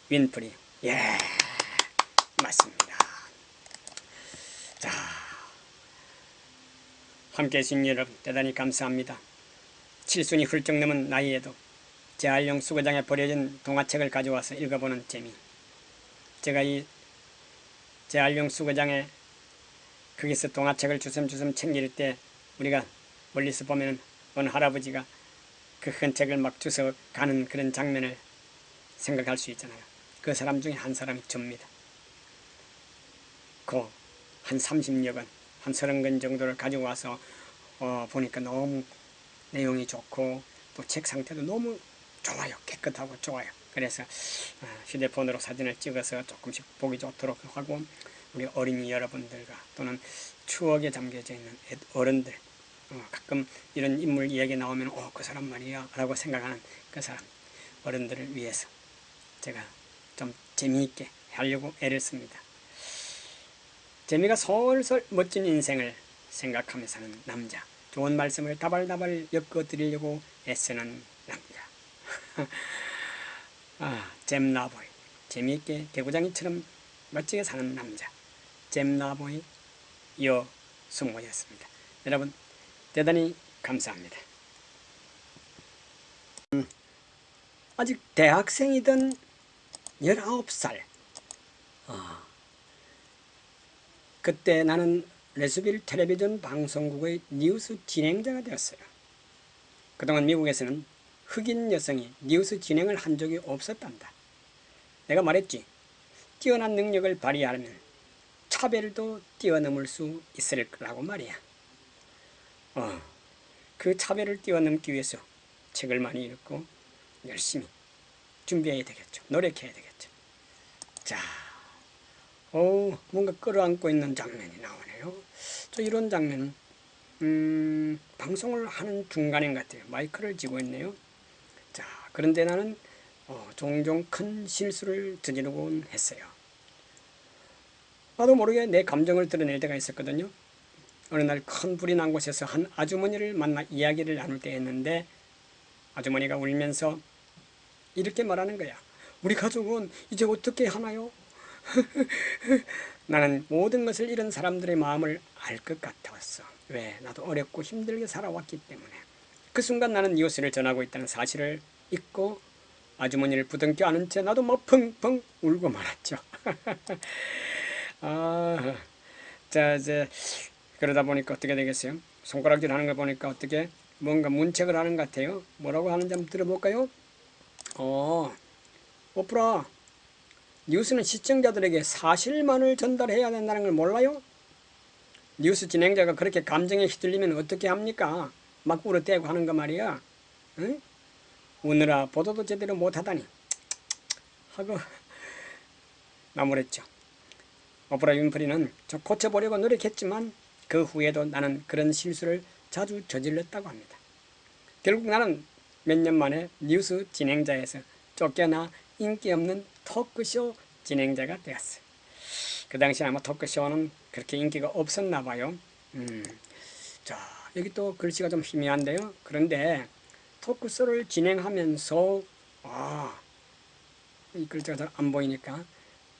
윈프리. 예, 맞습니다. 자, 함께 해주신 여러분 대단히 감사합니다. 7순이 훌쩍 넘은 나이에도 재활용 수거장에 버려진 동화책을 가져와서 읽어보는 재미. 제가 이 재활용 수거장에 거기서 동화책을 주섬주섬 챙길 때 우리가 멀리서 보면 어느 할아버지가 그 큰 책을 막 주워 가는 그런 장면을 생각할 수 있잖아요. 그 사람 중에 한 사람이 접니다. 그 한 30여 권, 한 30권 정도를 가지고 와서 보니까 너무 내용이 좋고 또 책 상태도 너무 좋아요. 깨끗하고 좋아요. 그래서 휴대폰으로 사진을 찍어서 조금씩 보기 좋도록 하고 우리 어린이 여러분들과 또는 추억에 잠겨져 있는 어른들, 가끔 이런 인물 이야기 나오면 그 사람 말이야 라고 생각하는 그 사람, 어른들을 위해서 제가 좀 재미있게 하려고 애를 씁니다. 재미가 솔솔 멋진 인생을 생각하며 사는 남자, 좋은 말씀을 다발다발 엮어드리려고 애쓰는 남자. 잼나보이, 재미있게 개구장이처럼 멋지게 사는 남자, 잼나보이 여승호였습니다. 여러분 대단히 감사합니다. 아직 대학생이던 19살, 그때 나는 레스빌 텔레비전 방송국의 뉴스 진행자가 되었어요. 그동안 미국에서는 흑인 여성이 뉴스 진행을 한 적이 없었단다. 내가 말했지, 뛰어난 능력을 발휘하려면 차별도 뛰어넘을 수 있을 거라고 말이야. 그 차별을 뛰어넘기 위해서 책을 많이 읽고 열심히 준비해야 되겠죠. 노력해야 되겠죠. 자, 뭔가 끌어안고 있는 장면이 나오네요. 저 이런 장면은 방송을 하는 중간인 것 같아요. 마이크를 쥐고 있네요. 자, 그런데 나는 종종 큰 실수를 저지르곤 했어요. 나도 모르게 내 감정을 드러낼 때가 있었거든요. 어느 날 큰 불이 난 곳에서 한 아주머니를 만나 이야기를 나눌 때였는데, 아주머니가 울면서 이렇게 말하는 거야. 우리 가족은 이제 어떻게 하나요? 나는 모든 것을 잃은 사람들의 마음을 알 것 같았어. 왜? 나도 어렵고 힘들게 살아왔기 때문에. 그 순간 나는 뉴스를 전하고 있다는 사실을 잊고 아주머니를 부둥켜 안은 채 나도 막 펑펑 울고 말았죠. 자, 이제 그러다 보니까 어떻게 되겠어요? 손가락질 하는 거 보니까 어떻게 뭔가 문책을 하는 것 같아요. 뭐라고 하는지 한번 들어볼까요? 오프라, 뉴스는 시청자들에게 사실만을 전달해야 된다는 걸 몰라요? 뉴스 진행자가 그렇게 감정에 휘둘리면 어떻게 합니까? 막 울어대고 하는 거 말이야. 응? 우느라 보도도 제대로 못하다니 하고 나무랬죠. 오프라 윈프리는 저 고쳐보려고 노력했지만 그 후에도 나는 그런 실수를 자주 저질렀다고 합니다. 결국 나는 몇 년 만에 뉴스 진행자에서 쫓겨나 인기 없는 토크쇼 진행자가 되었어요. 그 당시 아마 토크쇼는 그렇게 인기가 없었나 봐요. 자, 여기 또 글씨가 좀 희미한데요. 그런데 토크쇼를 진행하면서 이 글자가 잘 안 보이니까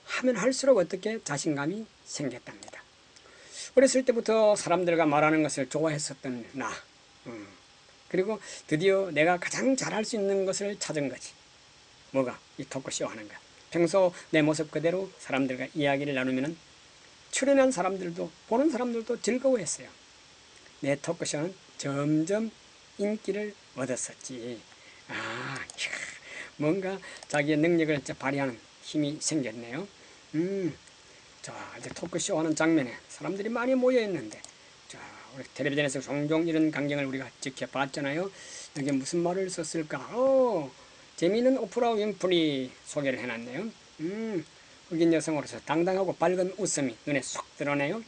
하면 할수록 어떻게 자신감이 생겼답니다. 어렸을 때부터 사람들과 말하는 것을 좋아했었던 나. 그리고 드디어 내가 가장 잘할 수 있는 것을 찾은 거지. 뭐가? 이 토크쇼 하는 거. 평소 내 모습 그대로 사람들과 이야기를 나누면 출연한 사람들도 보는 사람들도 즐거워했어요. 내 토크쇼는 점점 인기를 얻었었지. 뭔가 자기의 능력을 발휘하는 힘이 생겼네요. 자, 이제 토크쇼 하는 장면에 사람들이 많이 모여있는데, 자, 우리 텔레비전에서 종종 이런 광경을 우리가 지켜봤잖아요. 여기 무슨 말을 썼을까? 재미있는 오프라 윈프리 소개를 해놨네요. 흑인 여성으로서 당당하고 밝은 웃음이 눈에 쏙 드러네요.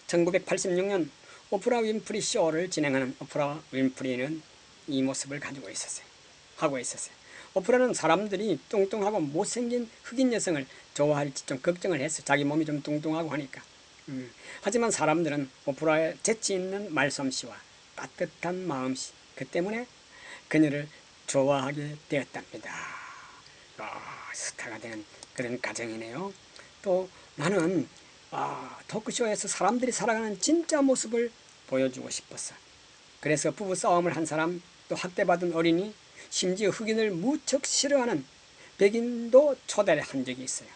1986년 오프라 윈프리 쇼를 진행하는 오프라 윈프리는 이 모습을 가지고 있었어요. 하고 있었어요. 오프라는 사람들이 뚱뚱하고 못생긴 흑인 여성을 좋아할지 좀 걱정을 했어. 자기 몸이 좀 뚱뚱하고 하니까. 하지만 사람들은 오프라의 재치 있는 말솜씨와 따뜻한 마음씨, 그 때문에 그녀를 좋아하게 되었답니다. 스타가 되는 그런 과정이네요. 또 나는 토크쇼에서 사람들이 살아가는 진짜 모습을 보여주고 싶었어. 그래서 부부싸움을 한 사람, 또 학대받은 어린이, 심지어 흑인을 무척 싫어하는 백인도 초대를 한 적이 있어요.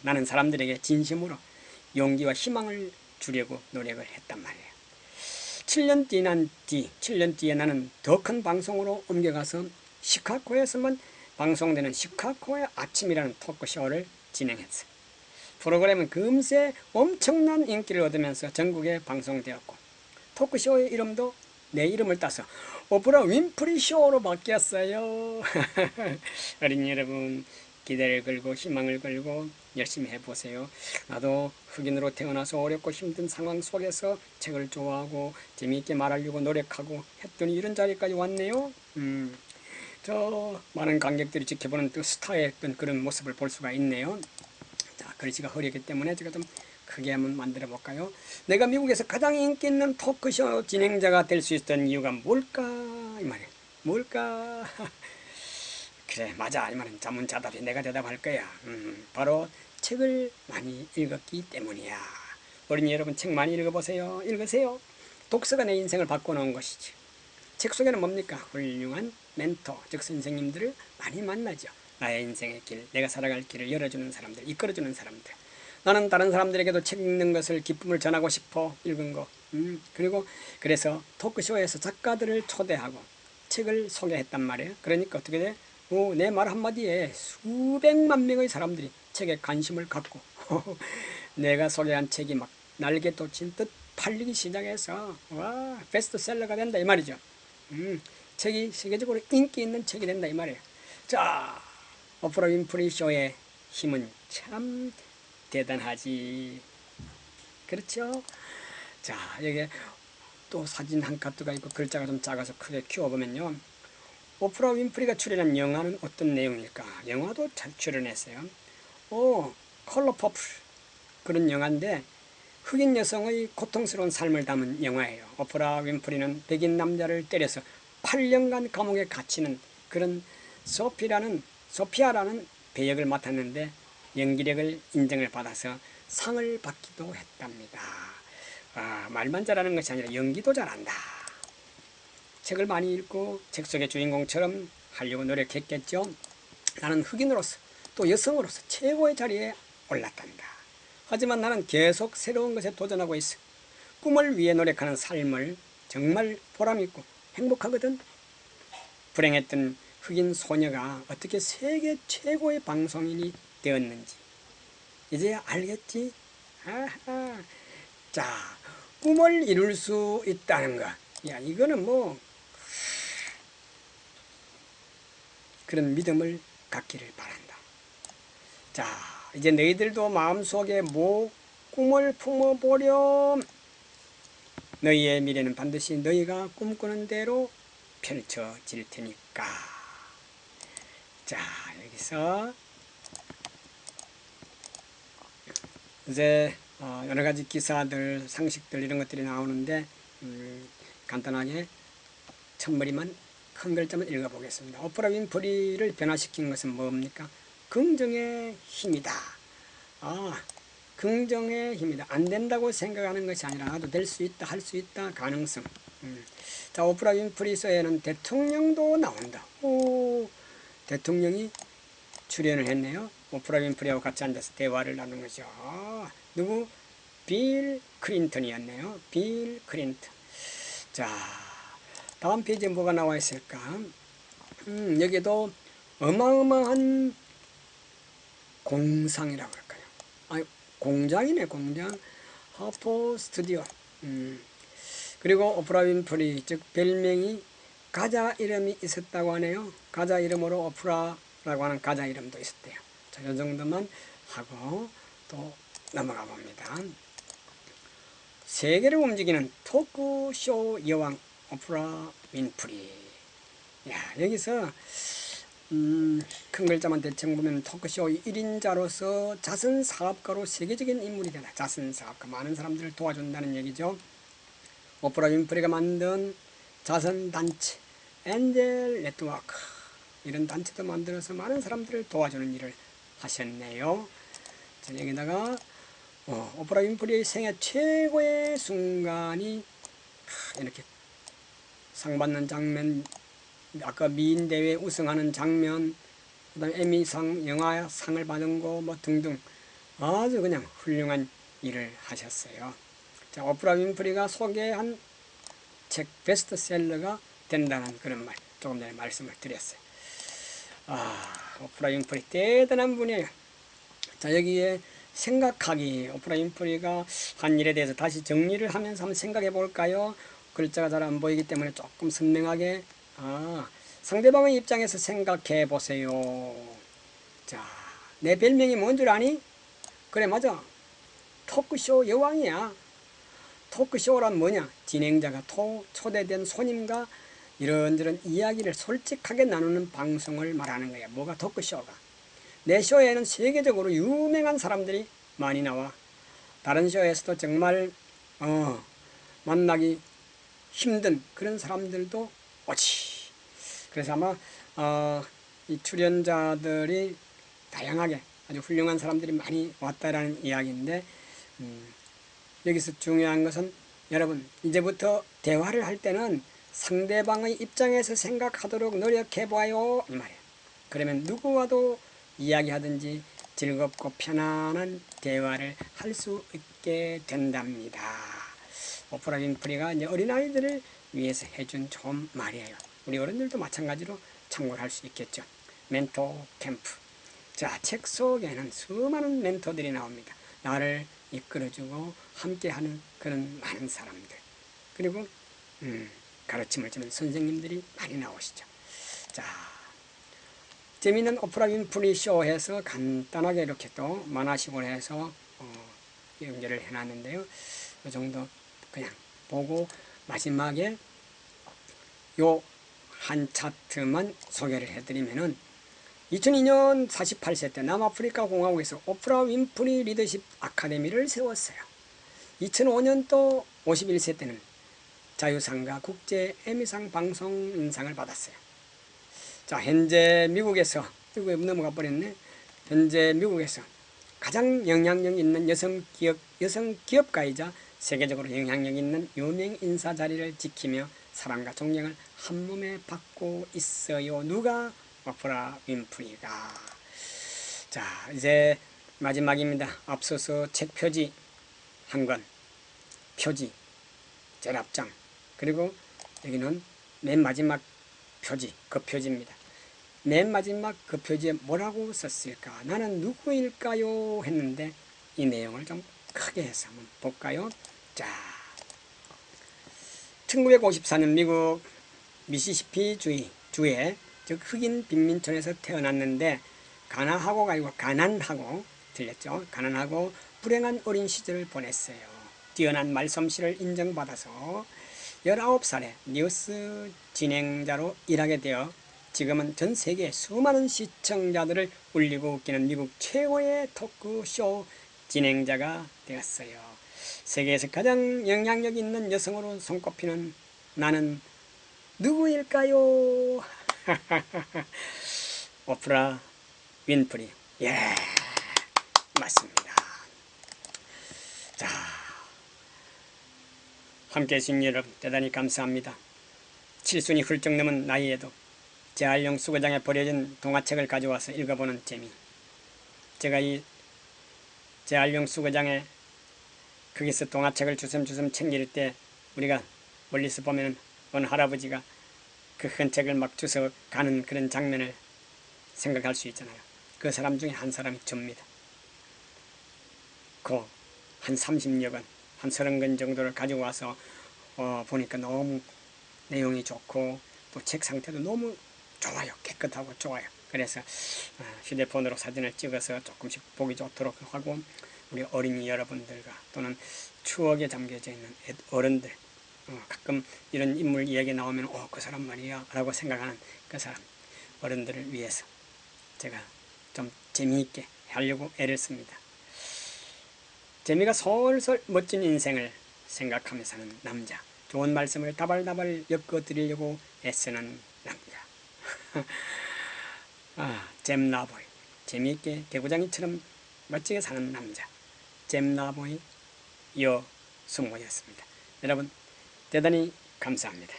나는 사람들에게 진심으로 용기와 희망을 주려고 노력을 했단 말이에요. 7년 뒤에 나는 더 큰 방송으로 옮겨가서 시카고에서만 방송되는 시카고의 아침이라는 토크쇼를 진행했어요. 프로그램은 금세 엄청난 인기를 얻으면서 전국에 방송되었고, 토크쇼의 이름도 내 이름을 따서 오프라 윈프리 쇼로 바뀌었어요. 어린이 여러분, 기대를 걸고 희망을 걸고 열심히 해보세요. 나도 흑인으로 태어나서 어렵고 힘든 상황 속에서 책을 좋아하고 재미있게 말하려고 노력하고 했더니 이런 자리까지 왔네요. 저 많은 관객들이 지켜보는 그 스타의 어떤 그런 모습을 볼 수가 있네요. 자, 글씨가 흐리기 때문에 제가 좀 크게 한번 만들어 볼까요? 내가 미국에서 가장 인기 있는 토크쇼 진행자가 될 수 있었던 이유가 뭘까? 이 말이에요. 뭘까? 그래, 맞아. 이 말은 자문자답이 내가 대답할 거야. 바로 책을 많이 읽었기 때문이야. 어린이 여러분, 책 많이 읽어보세요. 읽으세요. 독서가 내 인생을 바꿔놓은 것이지. 책 속에는 뭡니까? 훌륭한 멘토, 즉 선생님들을 많이 만나죠. 나의 인생의 길, 내가 살아갈 길을 열어주는 사람들, 이끌어주는 사람들. 나는 다른 사람들에게도 책 읽는 것을, 기쁨을 전하고 싶어. 읽은 거. 그리고 그래서 토크쇼에서 작가들을 초대하고 책을 소개했단 말이에요. 그러니까 어떻게 돼? 내 말 한마디에 수백만 명의 사람들이 책에 관심을 갖고 내가 소개한 책이 막 날개 돋친 듯 팔리기 시작해서 와, 베스트셀러가 된다 이 말이죠. 책이 세계적으로 인기 있는 책이 된다 이 말이에요. 자, 오프라 윈프리 쇼의 힘은 참 대단하지. 그렇죠? 자, 여기 또 사진 한 카트가 있고 글자가 좀 작아서 크게 키워보면요. 오프라 윈프리가 출연한 영화는 어떤 내용일까? 영화도 잘 출연했어요. 컬러 퍼플 그런 영화인데 흑인 여성의 고통스러운 삶을 담은 영화예요. 오프라 윈프리는 백인 남자를 때려서 8년간 감옥에 갇히는 그런 소피아라는 배역을 맡았는데 연기력을 인정을 받아서 상을 받기도 했답니다. 말만 잘하는 것이 아니라 연기도 잘한다. 책을 많이 읽고 책 속의 주인공처럼 하려고 노력했겠죠. 나는 흑인으로서 또 여성으로서 최고의 자리에 올랐단다. 하지만 나는 계속 새로운 것에 도전하고 있어. 꿈을 위해 노력하는 삶을 정말 보람있고 행복하거든. 불행했던 흑인 소녀가 어떻게 세계 최고의 방송인이 되었는지 이제 알겠지? 아하. 자, 꿈을 이룰 수 있다는 거. 야, 이거는 뭐 그런 믿음을 갖기를 바란다. 자, 이제 너희들도 마음속에 꿈을 품어보렴. 너희의 미래는 반드시 너희가 꿈꾸는 대로 펼쳐질 테니까. 자, 여기서 이제 여러 가지 기사들, 상식들 이런 것들이 나오는데 간단하게 첫머리만 큰 글자만 읽어보겠습니다. 오프라 윈프리를 변화시킨 것은 뭡니까? 긍정의 힘이다. 긍정의 힘이다. 안 된다고 생각하는 것이 아니라 나도 될 수 있다, 할 수 있다, 가능성. 자, 오프라 윈프리 쇼에는 대통령도 나온다. 대통령이 출연을 했네요. 오프라 윈프리하고 같이 앉아서 대화를 나눈 거죠. 누구? 빌 클린턴이었네요. 빌 클린턴. 자, 다음 페이지에 뭐가 나와 있을까? 여기도 어마어마한 공상이라고 할까요? 공장이네, 공장. 하퍼 스튜디오. 그리고 오프라 윈프리, 즉 별명이 가자 이름이 있었다고 하네요. 가자 이름으로 오프라라고 하는 가자 이름도 있었대요. 자, 이 정도만 하고 또 넘어가 봅니다. 세계를 움직이는 토크쇼 여왕 오프라 윈프리. 야, 여기서 큰 글자만 대충 보면 토크쇼 1인자로서 자선사업가로 세계적인 인물이 되다. 자선사업가, 많은 사람들을 도와준다는 얘기죠. 오프라 윈프리가 만든 자선단체 엔젤 네트워크, 이런 단체도 만들어서 많은 사람들을 도와주는 일을 하셨네요. 자, 여기다가 오프라 윈프리의 생애 최고의 순간이 이렇게 상 받는 장면, 아까 미인 대회 우승하는 장면, 그 다음에 에미상 영화상을 받은 거 뭐 등등 아주 그냥 훌륭한 일을 하셨어요. 자, 오프라 윈프리가 소개한 책 베스트셀러가 된다는 그런 말 조금 전에 말씀을 드렸어요. 오프라 윈프리 대단한 분이에요. 자, 여기에 생각하기, 오프라 윈프리가 한 일에 대해서 다시 정리를 하면서 한번 생각해 볼까요? 글자가 잘 안 보이기 때문에 조금 선명하게 상대방의 입장에서 생각해 보세요. 자, 내 별명이 뭔 줄 아니? 그래, 맞아. 토크쇼 여왕이야. 토크쇼란 뭐냐? 진행자가 초대된 손님과 이런저런 이야기를 솔직하게 나누는 방송을 말하는 거야. 뭐가 토크쇼가. 내 쇼에는 세계적으로 유명한 사람들이 많이 나와. 다른 쇼에서도 정말 만나기 힘든 그런 사람들도 오지. 그래서 아마 이 출연자들이 다양하게 아주 훌륭한 사람들이 많이 왔다라는 이야기인데, 여기서 중요한 것은 여러분, 이제부터 대화를 할 때는 상대방의 입장에서 생각하도록 노력해봐요 이 말이에요. 그러면 누구와도 이야기하든지 즐겁고 편안한 대화를 할 수 있게 된답니다. 오프라 윈프리가 이제 어린아이들을 위해서 해준 좋은 말이에요. 우리 어른들도 마찬가지로 참고를 할 수 있겠죠. 멘토 캠프. 자, 책 속에는 수많은 멘토들이 나옵니다. 나를 이끌어주고 함께하는 그런 많은 사람들. 그리고 가르침을 주는 선생님들이 많이 나오시죠. 자, 재미있는 오프라 윈프리 쇼에서 간단하게 이렇게 또 만화식으로 해서 연결을 해놨는데요. 이 정도 그냥 보고 마지막에 요 한 차트만 소개를 해드리면은 2002년 48세 때 남아프리카 공화국에서 오프라 윈프리 리더십 아카데미를 세웠어요. 2005년 또 51세 때는 자유상과 국제 에미상 방송인상을 받았어요. 자, 현재 미국에서, 미국에 넘어가 버렸네. 현재 미국에서 가장 영향력 있는 여성 기업가이자 세계적으로 영향력 있는 유명 인사 자리를 지키며 사랑과 존경을 한 몸에 받고 있어요. 누가? 오프라 윈프리가. 자, 이제 마지막입니다. 앞서서 책 표지 한 권, 표지, 전합장, 그리고 여기는 맨 마지막 표지, 그 표지입니다. 맨 마지막 그 표지에 뭐라고 썼을까? 나는 누구일까요? 했는데 이 내용을 좀 크게 해서 한번 볼까요? 자, 1954년 미국 미시시피 주에 즉 흑인 빈민촌에서 태어났는데 가난하고 들렸죠? 가난하고 불행한 어린 시절을 보냈어요. 뛰어난 말솜씨를 인정받아서 19살에 뉴스 진행자로 일하게 되어 지금은 전 세계 수많은 시청자들을 울리고 웃기는 미국 최고의 토크쇼 진행자가 되었어요. 세계에서 가장 영향력 있는 여성으로 손꼽히는 나는 누구일까요? 오프라 윈프리. 예, 맞습니다. 자, 함께해 주신 여러분 대단히 감사합니다. 7순이 훌쩍 넘은 나이에도 재활용 수거장에 버려진 동화책을 가져와서 읽어보는 재미. 제가 이 재활용 수거장에 거기서 동화책을 주섬주섬 챙길 때 우리가 멀리서 보면 어느 할아버지가 그 큰 책을 막 주워 가는 그런 장면을 생각할 수 있잖아요. 그 사람 중에 한 사람이 접니다. 그 한 30여 권, 한 30권 정도를 가지고 와서 보니까 너무 내용이 좋고 또 책 상태도 너무 좋아요. 깨끗하고 좋아요. 그래서 휴대폰으로 사진을 찍어서 조금씩 보기 좋도록 하고 우리 어린이 여러분들과 또는 추억에 잠겨져 있는 어른들 가끔 이런 인물 이야기 나오면 그 사람 말이야 라고 생각하는 그 사람 어른들을 위해서 제가 좀 재미있게 하려고 애를 씁니다. 재미가 솔솔 멋진 인생을 생각하며 사는 남자, 좋은 말씀을 다발다발 엮어드리려고 애쓰는 남자. 잼나보이, 재미있게 개구장이처럼 멋지게 사는 남자, 잼나보이 여승모였습니다. 여러분 대단히 감사합니다.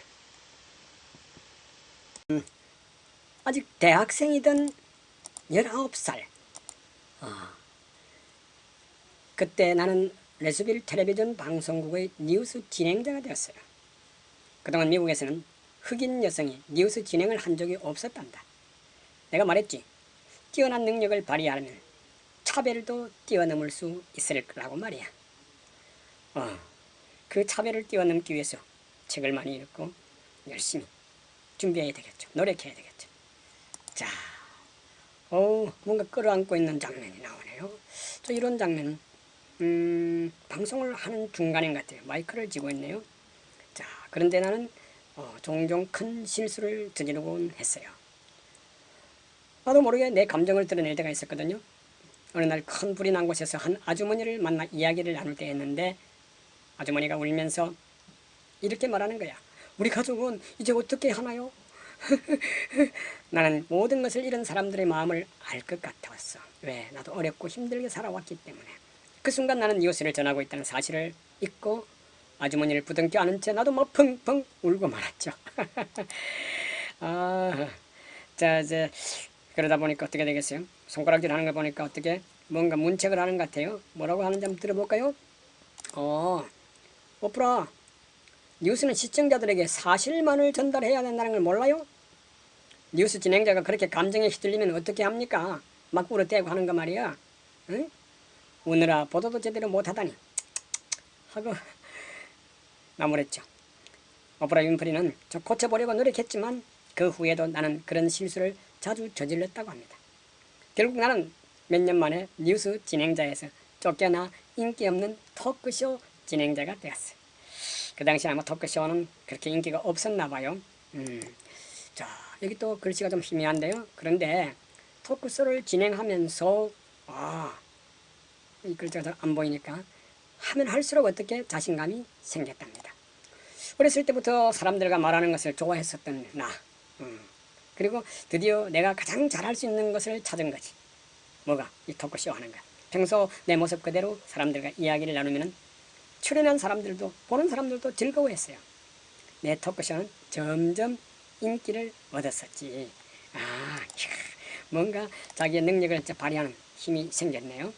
아직 대학생이던 19살 그때 나는 레스빌 텔레비전 방송국의 뉴스 진행자가 되었어요. 그동안 미국에서는 흑인 여성이 뉴스 진행을 한 적이 없었단다. 내가 말했지. 뛰어난 능력을 발휘하면 차별도 뛰어넘을 수 있을 거라고 말이야. 그 차별을 뛰어넘기 위해서 책을 많이 읽고 열심히 준비해야 되겠죠. 노력해야 되겠죠. 자, 뭔가 끌어안고 있는 장면이 나오네요. 저 이런 장면은 방송을 하는 중간인 것 같아요. 마이크를 쥐고 있네요. 자, 그런데 나는 종종 큰 실수를 저지르곤 했어요. 나도 모르게 내 감정을 드러낼 때가 있었거든요. 어느 날 큰 불이 난 곳에서 한 아주머니를 만나 이야기를 나눌 때였는데 아주머니가 울면서 이렇게 말하는 거야. 우리 가족은 이제 어떻게 하나요? 나는 모든 것을 잃은 사람들의 마음을 알 것 같았어. 왜? 나도 어렵고 힘들게 살아왔기 때문에. 그 순간 나는 이웃을 전하고 있다는 사실을 잊고 아주머니를 부둥켜 안은 채 나도 막 펑펑 울고 말았죠. 아, 자, 이제 그러다 보니까 어떻게 되겠어요? 손가락질 하는 거 보니까 어떻게 뭔가 문책을 하는 것 같아요. 뭐라고 하는지 한번 들어볼까요? 오프라, 뉴스는 시청자들에게 사실만을 전달해야 된다는 걸 몰라요? 뉴스 진행자가 그렇게 감정에 휘둘리면 어떻게 합니까? 막 울어대고 하는 거 말이야. 응? 우느라 보도도 제대로 못하다니 하고 나무랬죠. 오프라 윈프리는 저 고쳐보려고 노력했지만 그 후에도 나는 그런 실수를 자주 저질렀다고 합니다. 결국 나는 몇 년 만에 뉴스 진행자에서 쫓겨나 인기 없는 토크쇼 진행자가 되었어요. 그 당시 아마 토크쇼는 그렇게 인기가 없었나 봐요. 자, 여기 또 글씨가 좀 희미한데요. 그런데 토크쇼를 진행하면서 이 글자가 안 보이니까 하면 할수록 어떻게 자신감이 생겼답니다. 어렸을 때부터 사람들과 말하는 것을 좋아했었던 나. 그리고 드디어 내가 가장 잘할 수 있는 것을 찾은 거지. 뭐가? 이 토크쇼 하는 거. 평소 내 모습 그대로 사람들과 이야기를 나누면 출연한 사람들도 보는 사람들도 즐거워했어요. 내 토크쇼는 점점 인기를 얻었었지. 뭔가 자기의 능력을 발휘하는 힘이 생겼네요.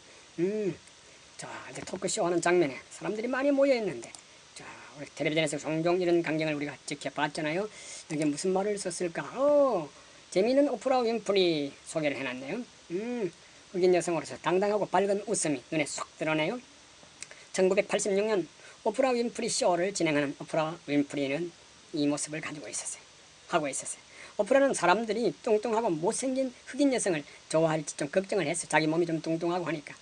자, 이제 토크쇼 하는 장면에 사람들이 많이 모여있는데, 자, 우리 텔레비전에서 종종 이런 광경을 우리가 지켜봤잖아요. 여기 무슨 말을 썼을까? 재미있는 오프라 윈프리 소개를 해놨네요. 흑인 여성으로서 당당하고 밝은 웃음이 눈에 쏙 들어오네요. 1986년 오프라 윈프리 쇼를 진행하는 오프라 윈프리는 이 모습을 가지고 있었어요. 하고 있었어요. 오프라는 사람들이 뚱뚱하고 못생긴 흑인 여성을 좋아할지 좀 걱정을 했어요. 자기 몸이 좀 뚱뚱하고 하니까.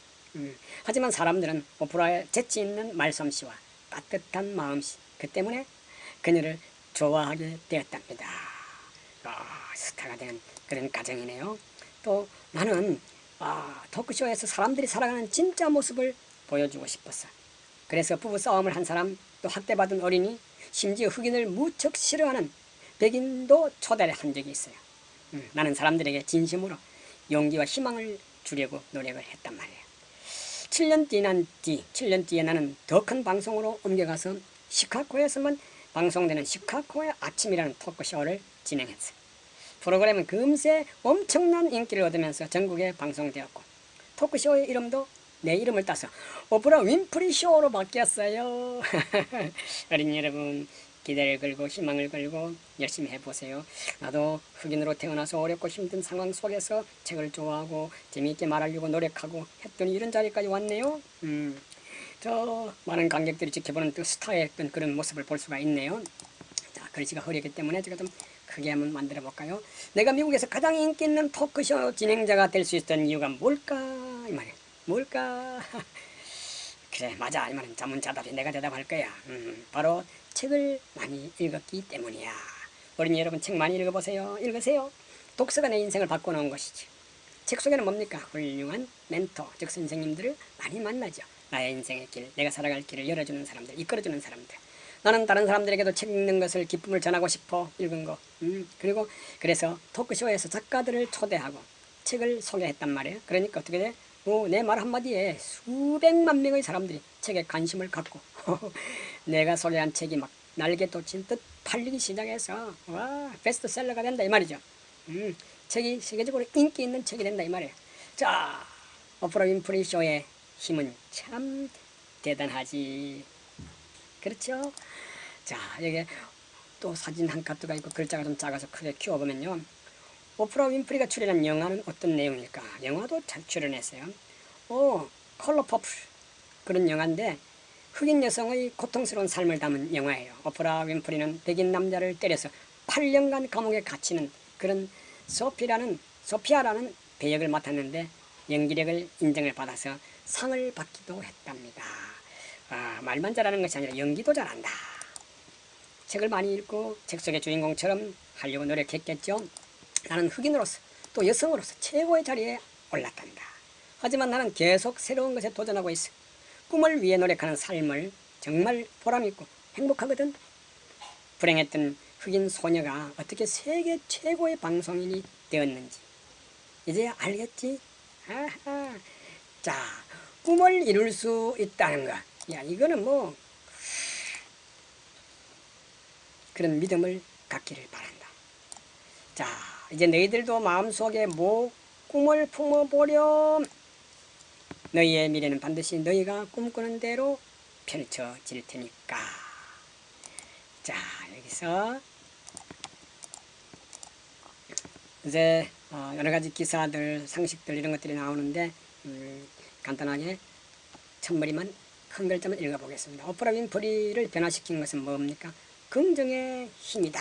하지만 사람들은 오프라의 재치 있는 말솜씨와 따뜻한 마음씨, 그 때문에 그녀를 좋아하게 되었답니다. 스타가 되는 그런 가정이네요. 또 나는 토크쇼에서 사람들이 살아가는 진짜 모습을 보여주고 싶었어. 그래서 부부싸움을 한 사람, 또 학대받은 어린이, 심지어 흑인을 무척 싫어하는 백인도 초대를 한 적이 있어요. 나는 사람들에게 진심으로 용기와 희망을 주려고 노력을 했단 말이에요. 7년 뒤에 나는 더 큰 방송으로 옮겨가서 시카고에서만 방송되는 시카고의 아침이라는 토크쇼를 진행했어요. 프로그램은 금세 엄청난 인기를 얻으면서 전국에 방송되었고 토크쇼의 이름도 내 이름을 따서 오프라 윈프리 쇼로 바뀌었어요. 어린이 여러분, 기대를 걸고 희망을 걸고 열심히 해보세요. 나도 흑인으로 태어나서 어렵고 힘든 상황 속에서 책을 좋아하고 재미있게 말하려고 노력하고 했더니 이런 자리까지 왔네요. 저 많은 관객들이 지켜보는 그 스타의 어떤 그런 모습을 볼 수가 있네요. 자, 글씨가 흐리기 때문에 제가 좀 크게 한번 만들어 볼까요? 내가 미국에서 가장 인기 있는 토크쇼 진행자가 될 수 있었던 이유가 뭘까? 이 말이야. 뭘까? 그래, 맞아. 이 말은 자문자답이 내가 대답할 거야. 바로 책을 많이 읽었기 때문이야. 어린이 여러분, 책 많이 읽어보세요. 읽으세요. 독서가 내 인생을 바꿔놓은 것이지. 책 속에는 뭡니까? 훌륭한 멘토, 즉 선생님들을 많이 만나죠. 나의 인생의 길, 내가 살아갈 길을 열어주는 사람들, 이끌어주는 사람들. 나는 다른 사람들에게도 책 읽는 것을 기쁨을 전하고 싶어. 읽은 거. 그리고 그래서 토크쇼에서 작가들을 초대하고 책을 소개했단 말이에요. 그러니까 어떻게 돼? 내 말 한마디에 수백만 명의 사람들이 책에 관심을 갖고 내가 소개한 책이 막 날개 돋친 듯 팔리기 시작해서 베스트셀러가 된다 이 말이죠. 책이 세계적으로 인기 있는 책이 된다 이 말이에요. 자, 오프라 윈프리 쇼의 힘은 참 대단하지. 그렇죠? 자, 여기 또 사진 한 카트가 있고 글자가 좀 작아서 크게 키워보면요. 오프라 윈프리가 출연한 영화는 어떤 내용일까? 영화도 잘 출연했어요. 컬러 퍼플 그런 영화인데 흑인 여성의 고통스러운 삶을 담은 영화예요. 오프라 윈프리는 백인 남자를 때려서 8년간 감옥에 갇히는 그런 소피아라는 배역을 맡았는데 연기력을 인정을 받아서 상을 받기도 했답니다. 말만 잘하는 것이 아니라 연기도 잘한다. 책을 많이 읽고 책 속의 주인공처럼 하려고 노력했겠죠. 나는 흑인으로서 또 여성으로서 최고의 자리에 올랐단다. 하지만 나는 계속 새로운 것에 도전하고 있어. 꿈을 위해 노력하는 삶을 정말 보람있고 행복하거든. 불행했던 흑인 소녀가 어떻게 세계 최고의 방송인이 되었는지 이제 알겠지? 아하. 자, 꿈을 이룰 수 있다는 것. 야, 이거는 뭐 그런 믿음을 갖기를 바란다. 자, 이제 너희들도 마음속에 뭐 꿈을 품어보렴. 너희의 미래는 반드시 너희가 꿈꾸는 대로 펼쳐질 테니까. 자, 여기서 이제 여러 가지 기사들, 상식들 이런 것들이 나오는데 간단하게 첫머리만 큰 글자만 읽어보겠습니다. 오프라 윈프리를 변화시킨 것은 뭡니까? 긍정의 힘이다.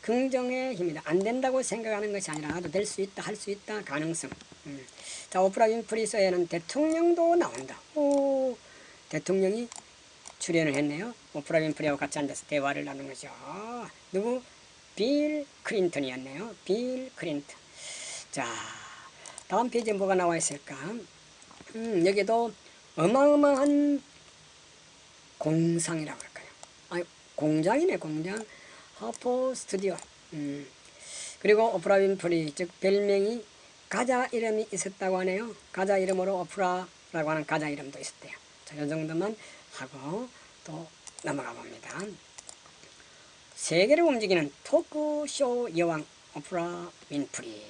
긍정의 힘이다. 안 된다고 생각하는 것이 아니라 나도 될 수 있다, 할 수 있다, 가능성. 자, 오프라 윈프리서에는 대통령도 나온다. 오, 대통령이 출연을 했네요. 오프라 윈프리하고 같이 앉아서 대화를 나눈 거죠. 누구? 빌 클린턴이었네요. 빌 클린턴. 자, 다음 페이지에 뭐가 나와 있을까? 여기도 어마어마한 공상이라고 할까요? 공장이네, 공장. 하퍼 스튜디오. 그리고 오프라 윈프리, 즉 별명이 가자 이름이 있었다고 하네요. 가자 이름으로 오프라라고 하는 가자 이름도 있었대요. 자, 이 정도만 하고 또 넘어가 봅니다. 세계를 움직이는 토크쇼 여왕 오프라 윈프리.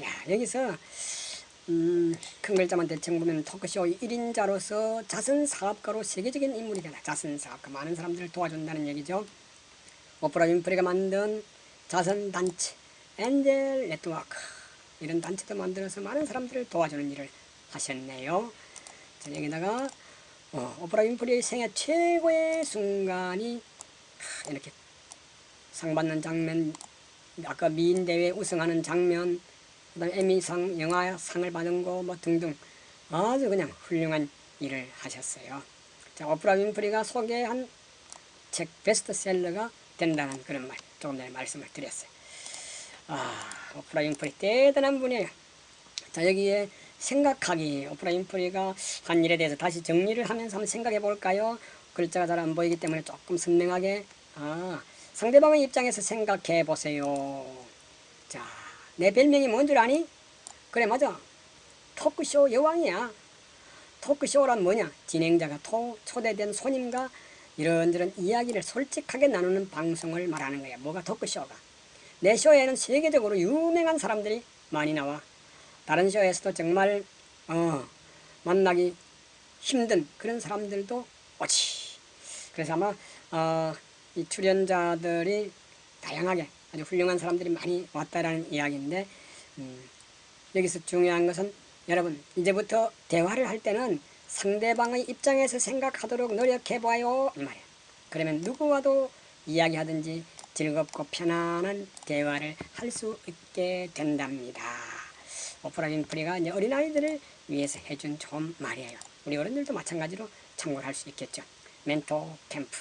야, 여기서 큰 글자만 대충 보면 토크쇼 1인자로서 자선사업가로 세계적인 인물이 되다. 자선사업가, 많은 사람들을 도와준다는 얘기죠. 오프라 윈프리가 만든 자선단체 엔젤 네트워크, 이런 단체도 만들어서 많은 사람들을 도와주는 일을 하셨네요. 자, 여기다가 오프라 윈프리의 생애 최고의 순간이 이렇게 상 받는 장면, 아까 미인 대회 우승하는 장면, 그다음 에미상 영화상을 받은 거 뭐 등등 아주 그냥 훌륭한 일을 하셨어요. 자, 오프라 윈프리가 소개한 책 베스트셀러가 된다는 그런 말, 조금 전에 말씀을 드렸어요. 오프라 윈프리 대단한 분이에요. 자, 여기에 생각하기, 오프라 윈프리가 한 일에 대해서 다시 정리를 하면서 한번 생각해 볼까요? 글자가 잘 안 보이기 때문에 조금 선명하게 상대방의 입장에서 생각해 보세요. 자, 내 별명이 뭔 줄 아니? 그래, 맞아. 토크쇼 여왕이야. 토크쇼란 뭐냐? 진행자가 초대된 손님과 이런저런 이야기를 솔직하게 나누는 방송을 말하는 거야. 뭐가 토크쇼가? 내 쇼에는 세계적으로 유명한 사람들이 많이 나와. 다른 쇼에서도 정말 만나기 힘든 그런 사람들도 오지. 그래서 아마 이 출연자들이 다양하게 아주 훌륭한 사람들이 많이 왔다라는 이야기인데, 여기서 중요한 것은 여러분, 이제부터 대화를 할 때는 상대방의 입장에서 생각하도록 노력해봐요, 이 말이에요. 그러면 누구와도 이야기하든지 즐겁고 편안한 대화를 할 수 있게 된답니다. 오프라 윈프리가 이제 어린아이들을 위해서 해준 좋은 말이에요. 우리 어른들도 마찬가지로 참고를 할 수 있겠죠. 멘토 캠프.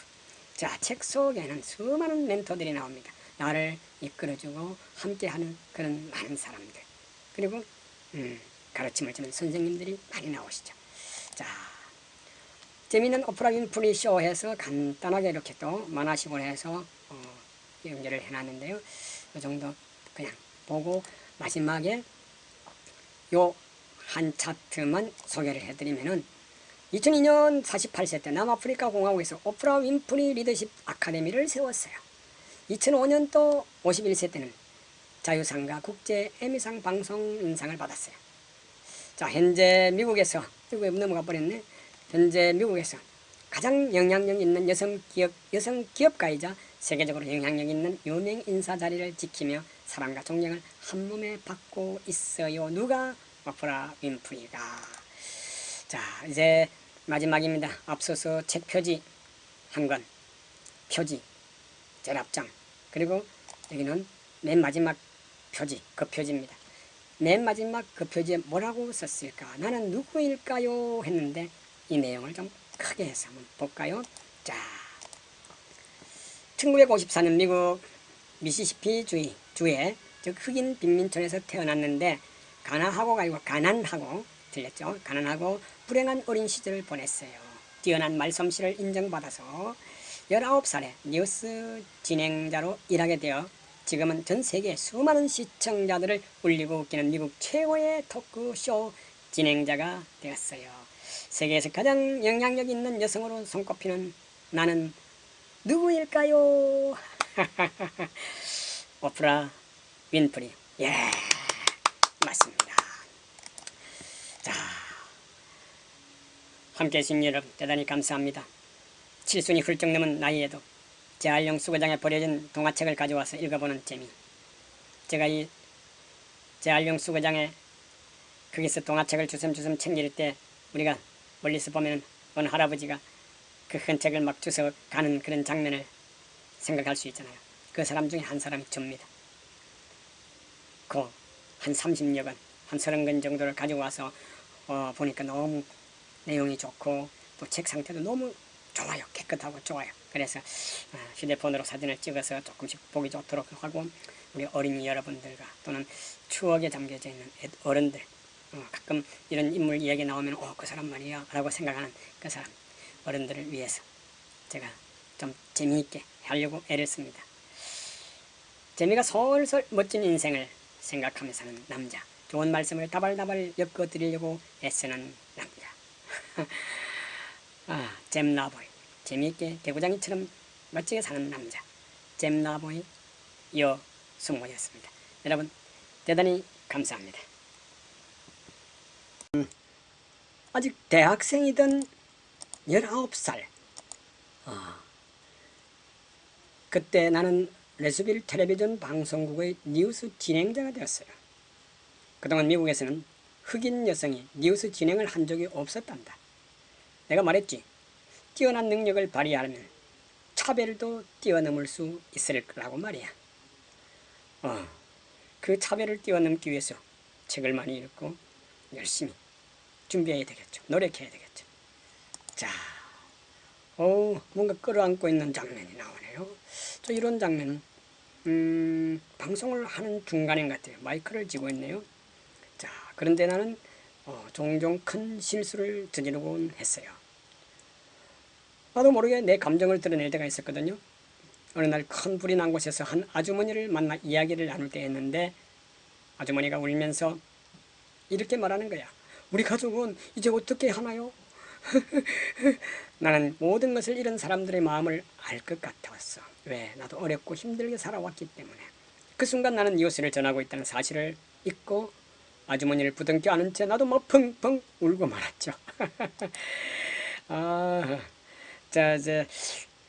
자, 책 속에는 수많은 멘토들이 나옵니다. 나를 이끌어주고 함께하는 그런 많은 사람들. 그리고 가르침을 주는 선생님들이 많이 나오시죠. 자, 재미있는 오프라 윈프리 쇼에서 간단하게 이렇게 또 만화식으로 해서 연결을 해놨는데요. 이 정도 그냥 보고 마지막에 요 한 차트만 소개를 해드리면은 2002년 48세 때 남아프리카 공화국에서 오프라 윈프리 리더십 아카데미를 세웠어요. 2005년도 51세 때는 자유상과 국제 에미상 방송 인상을 받았어요. 자, 현재 미국에서, 미국에 넘어가 버렸네. 현재 미국에서 가장 영향력 있는 여성 기업가이자 세계적으로 영향력 있는 유명 인사 자리를 지키며 사랑과 존경을 한 몸에 받고 있어요. 누가? 오프라 윈프리가. 자, 이제 마지막입니다. 앞서서 책 표지 한 권, 표지, 제랍장, 그리고 여기는 맨 마지막 표지, 그 표지입니다. 맨 마지막 그 표지에 뭐라고 썼을까? 나는 누구일까요? 했는데 이 내용을 좀 크게 해서 한번 볼까요? 자, 1954년 미국 미시시피 주에 즉 흑인 빈민촌에서 태어났는데 가난하고 들렸죠? 가난하고 불행한 어린 시절을 보냈어요. 뛰어난 말솜씨를 인정받아서 19살에 뉴스 진행자로 일하게 되어 지금은 전 세계 수많은 시청자들을 울리고 웃기는 미국 최고의 토크쇼 진행자가 되었어요. 세계에서 가장 영향력 있는 여성으로 손꼽히는 나는 누구일까요? 오프라 윈프리. 예, 맞습니다. 자, 함께해 주신 여러분 대단히 감사합니다. 7순이 훌쩍 넘은 나이에도 재활용 수거장에 버려진 동화책을 가져와서 읽어보는 재미. 제가 이 재활용 수거장에 거기서 동화책을 주섬주섬 챙길 때 우리가 멀리서 보면 어느 할아버지가 그 큰 책을 막 주워 가는 그런 장면을 생각할 수 있잖아요. 그 사람 중에 한 사람이 접니다. 그 한 30여 권, 한 30권 정도를 가지고 와서 보니까 너무 내용이 좋고 또 책 상태도 너무 좋아요. 깨끗하고 좋아요. 그래서 휴대폰으로 사진을 찍어서 조금씩 보기 좋도록 하고 우리 어린이 여러분들과 또는 추억에 잠겨져 있는 어른들 가끔 이런 인물 이야기 나오면 그 사람 말이야 라고 생각하는 그 사람 어른들을 위해서 제가 좀 재미있게 하려고 애를 씁니다. 재미가 솔솔 멋진 인생을 생각하며 사는 남자, 좋은 말씀을 다발다발 엮어드리려고 애쓰는 남자. 잼나보이, 재미있게 개구장이처럼 멋지게 사는 남자, 잼나보이 여승모였습니다. 여러분 대단히 감사합니다. 아직 대학생이던 19살 그때 나는 레스빌 텔레비전 방송국의 뉴스 진행자가 되었어요. 그동안 미국에서는 흑인 여성이 뉴스 진행을 한 적이 없었단다. 내가 말했지. 뛰어난 능력을 발휘하려면 차별도 뛰어넘을 수 있을 거라고 말이야. 그 차별을 뛰어넘기 위해서 책을 많이 읽고 열심히 준비해야 되겠죠. 노력해야 되겠죠. 자, 뭔가 끌어안고 있는 장면이 나오네요. 저 이런 장면은 방송을 하는 중간인 것 같아요. 마이크를 쥐고 있네요. 자, 그런데 나는 종종 큰 실수를 저지르곤 했어요. 나도 모르게 내 감정을 드러낼 때가 있었거든요. 어느 날 큰 불이 난 곳에서 한 아주머니를 만나 이야기를 나눌 때였는데 아주머니가 울면서 이렇게 말하는 거야. 우리 가족은 이제 어떻게 하나요? 나는 모든 것을 잃은 사람들의 마음을 알 것 같았어. 왜? 나도 어렵고 힘들게 살아왔기 때문에. 그 순간 나는 뉴스를 전하고 있다는 사실을 잊고 아주머니를 부둥켜 안은 채 나도 뭐 펑펑 울고 말았죠. 이제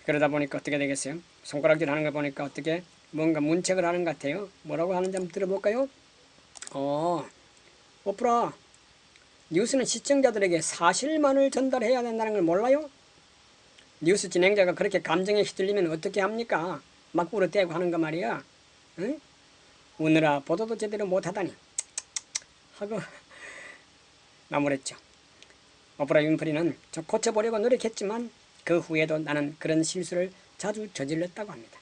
그러다 보니까 어떻게 되겠어요? 손가락질 하는 거 보니까 어떻게 뭔가 문책을 하는 것 같아요. 뭐라고 하는지 한번 들어볼까요? 오프라, 뉴스는 시청자들에게 사실만을 전달해야 된다는 걸 몰라요? 뉴스 진행자가 그렇게 감정에 휘둘리면 어떻게 합니까? 막 울어대고 하는 거 말이야. 응? 우느라 보도도 제대로 못하다니 하고 나무랬죠. 오프라 윈프리는 저 고쳐보려고 노력했지만 그 후에도 나는 그런 실수를 자주 저질렀다고 합니다.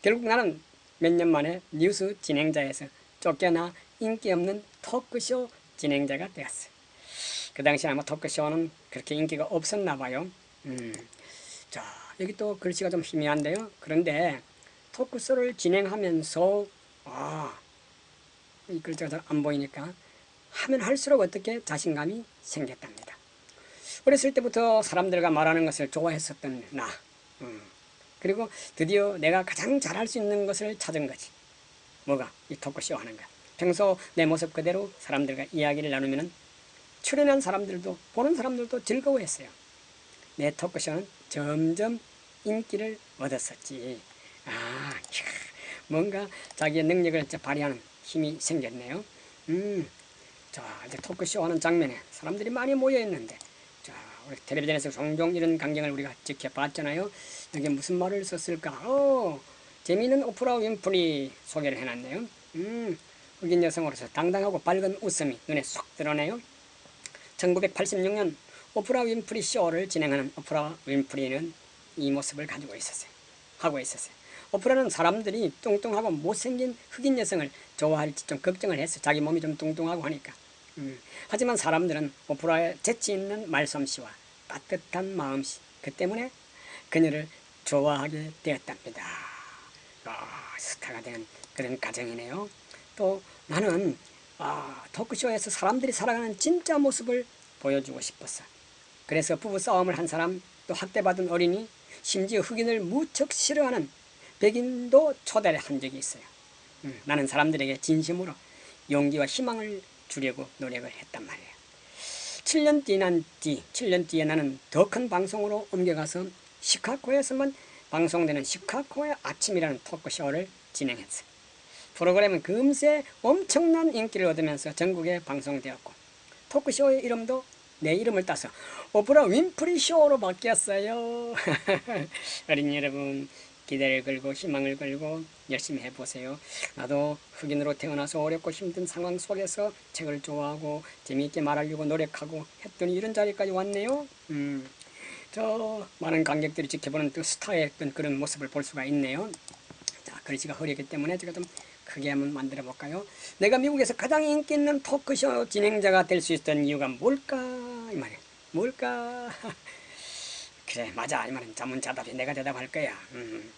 결국 나는 몇 년 만에 뉴스 진행자에서 쫓겨나 인기 없는 토크쇼 진행자가 되었어요. 그 당시 아마 토크쇼는 그렇게 인기가 없었나 봐요. 자, 여기 또 글씨가 좀 희미한데요. 그런데 토크쇼를 진행하면서 이 글자가 잘 안 보이니까 하면 할수록 어떻게 자신감이 생겼답니다. 어렸을 때부터 사람들과 말하는 것을 좋아했었던 나. 그리고 드디어 내가 가장 잘할 수 있는 것을 찾은 거지. 뭐가? 이 토크쇼 하는 거. 평소 내 모습 그대로 사람들과 이야기를 나누면 출연한 사람들도 보는 사람들도 즐거워했어요. 내 토크쇼는 점점 인기를 얻었었지. 뭔가 자기의 능력을 발휘하는 힘이 생겼네요. 자, 이제 토크쇼 하는 장면에 사람들이 많이 모여있는데, 자, 우리 텔레비전에서 종종 이런 광경을 우리가 지켜봤잖아요. 여기 무슨 말을 썼을까? 재미있는 오프라 윈프리 소개를 해놨네요. 흑인 여성으로서 당당하고 밝은 웃음이 눈에 쏙 드러내요. 1986년 오프라 윈프리 쇼를 진행하는 오프라 윈프리는 이 모습을 가지고 있었어요. 하고 있었어요. 오프라는 사람들이 뚱뚱하고 못생긴 흑인 여성을 좋아할지 좀 걱정을 했어요. 자기 몸이 좀 뚱뚱하고 하니까. 하지만 사람들은 오프라의 재치 있는 말솜씨와 따뜻한 마음씨, 그 때문에 그녀를 좋아하게 되었답니다. 스타가 된 그런 가정이네요. 또 나는 토크쇼에서 사람들이 살아가는 진짜 모습을 보여주고 싶었어. 그래서 부부싸움을 한 사람, 또 학대받은 어린이, 심지어 흑인을 무척 싫어하는 백인도 초대를 한 적이 있어요. 나는 사람들에게 진심으로 용기와 희망을 주려고 노력을 했단 말이에요. 7년 뒤에 나는 더 큰 방송으로 옮겨가서 시카고에서만 방송되는 시카고의 아침이라는 토크쇼를 진행했어요. 프로그램은 금세 엄청난 인기를 얻으면서 전국에 방송되었고, 토크쇼의 이름도 내 이름을 따서 오프라 윈프리 쇼로 바뀌었어요. 어린이 여러분, 기대를 걸고 희망을 걸고 열심히 해보세요. 나도 흑인으로 태어나서 어렵고 힘든 상황 속에서 책을 좋아하고 재미있게 말하려고 노력하고 했더니 이런 자리까지 왔네요. 저 많은 관객들이 지켜보는 그 스타의 어떤 그런 모습을 볼 수가 있네요. 자, 글씨가 흐리기 때문에 제가 좀 크게 한번 만들어 볼까요? 내가 미국에서 가장 인기 있는 토크쇼 진행자가 될 수 있었던 이유가 뭘까? 이 말이에요. 뭘까? 그래, 맞아. 이 말은 자문자답이 내가 대답할 거야.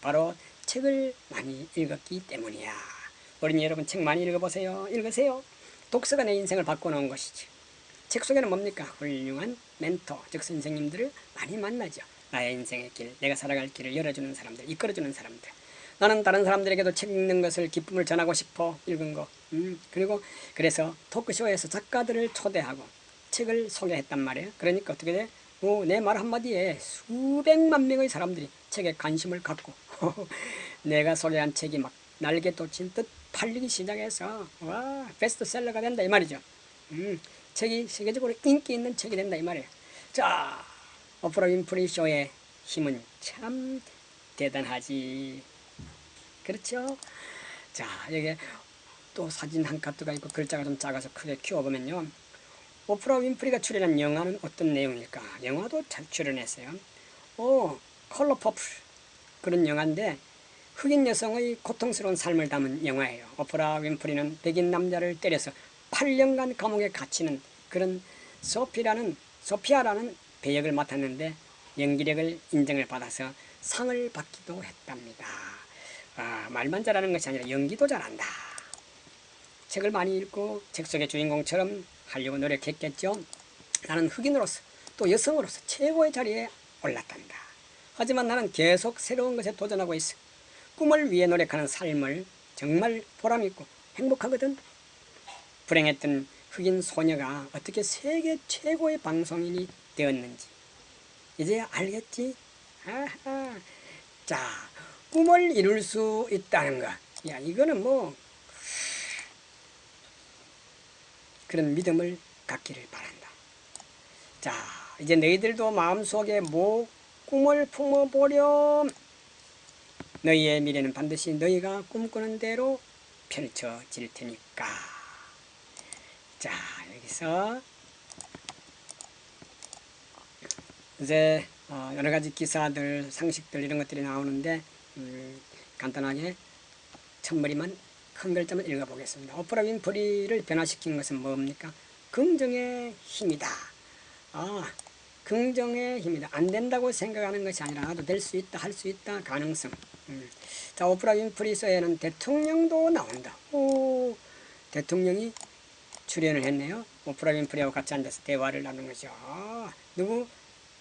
바로 책을 많이 읽었기 때문이야. 어린이 여러분, 책 많이 읽어보세요. 읽으세요. 독서가 내 인생을 바꿔놓은 것이지. 책 속에는 뭡니까? 훌륭한 멘토, 즉 선생님들을 많이 만나죠. 나의 인생의 길, 내가 살아갈 길을 열어주는 사람들, 이끌어주는 사람들. 나는 다른 사람들에게도 책 읽는 것을 기쁨을 전하고 싶어. 읽은 거. 그리고 그래서 토크쇼에서 작가들을 초대하고 책을 소개했단 말이에요. 그러니까 어떻게 돼? 내 말 한마디에 수백만 명의 사람들이 책에 관심을 갖고 내가 소개한 책이 막 날개 돋친 듯 팔리기 시작해서 와, 베스트셀러가 된다 이 말이죠. 책이 세계적으로 인기 있는 책이 된다 이 말이에요. 자, 오프라 윈프리 쇼의 힘은 참 대단하지. 그렇죠? 자, 여기 또 사진 한 카트가 있고 글자가 좀 작아서 크게 키워보면요. 오프라 윈프리가 출연한 영화는 어떤 내용일까? 영화도 잘 출연했어요. 컬러 퍼플 그런 영화인데 흑인 여성의 고통스러운 삶을 담은 영화예요. 오프라 윈프리는 백인 남자를 때려서 8년간 감옥에 갇히는 그런 소피아라는 배역을 맡았는데 연기력을 인정을 받아서 상을 받기도 했답니다. 말만 잘하는 것이 아니라 연기도 잘한다. 책을 많이 읽고 책 속의 주인공처럼 하려고 노력했겠죠. 나는 흑인으로서 또 여성으로서 최고의 자리에 올랐단다. 하지만 나는 계속 새로운 것에 도전하고 있어. 꿈을 위해 노력하는 삶을 정말 보람있고 행복하거든. 불행했던 흑인 소녀가 어떻게 세계 최고의 방송인이 되었는지 이제 알겠지? 아하. 자, 꿈을 이룰 수 있다는 것. 야, 이거는 뭐 그런 믿음을 갖기를 바란다. 자, 이제 너희들도 마음속에 꿈을 품어보렴. 너희의 미래는 반드시 너희가 꿈꾸는 대로 펼쳐질 테니까. 자, 여기서 이제 여러 가지 기사들, 상식들 이런 것들이 나오는데 간단하게 첫머리만 큰 글자만 읽어보겠습니다. 오프라 윈프리를 변화시킨 것은 뭡니까? 긍정의 힘이다. 긍정의 힘이다. 안 된다고 생각하는 것이 아니라 나도 될 수 있다, 할 수 있다, 가능성. 자, 오프라 윈프리 쇼에는 대통령도 나온다. 대통령이 출연을 했네요. 오프라 윈프리하고 같이 앉아서 대화를 나눈 거죠. 누구?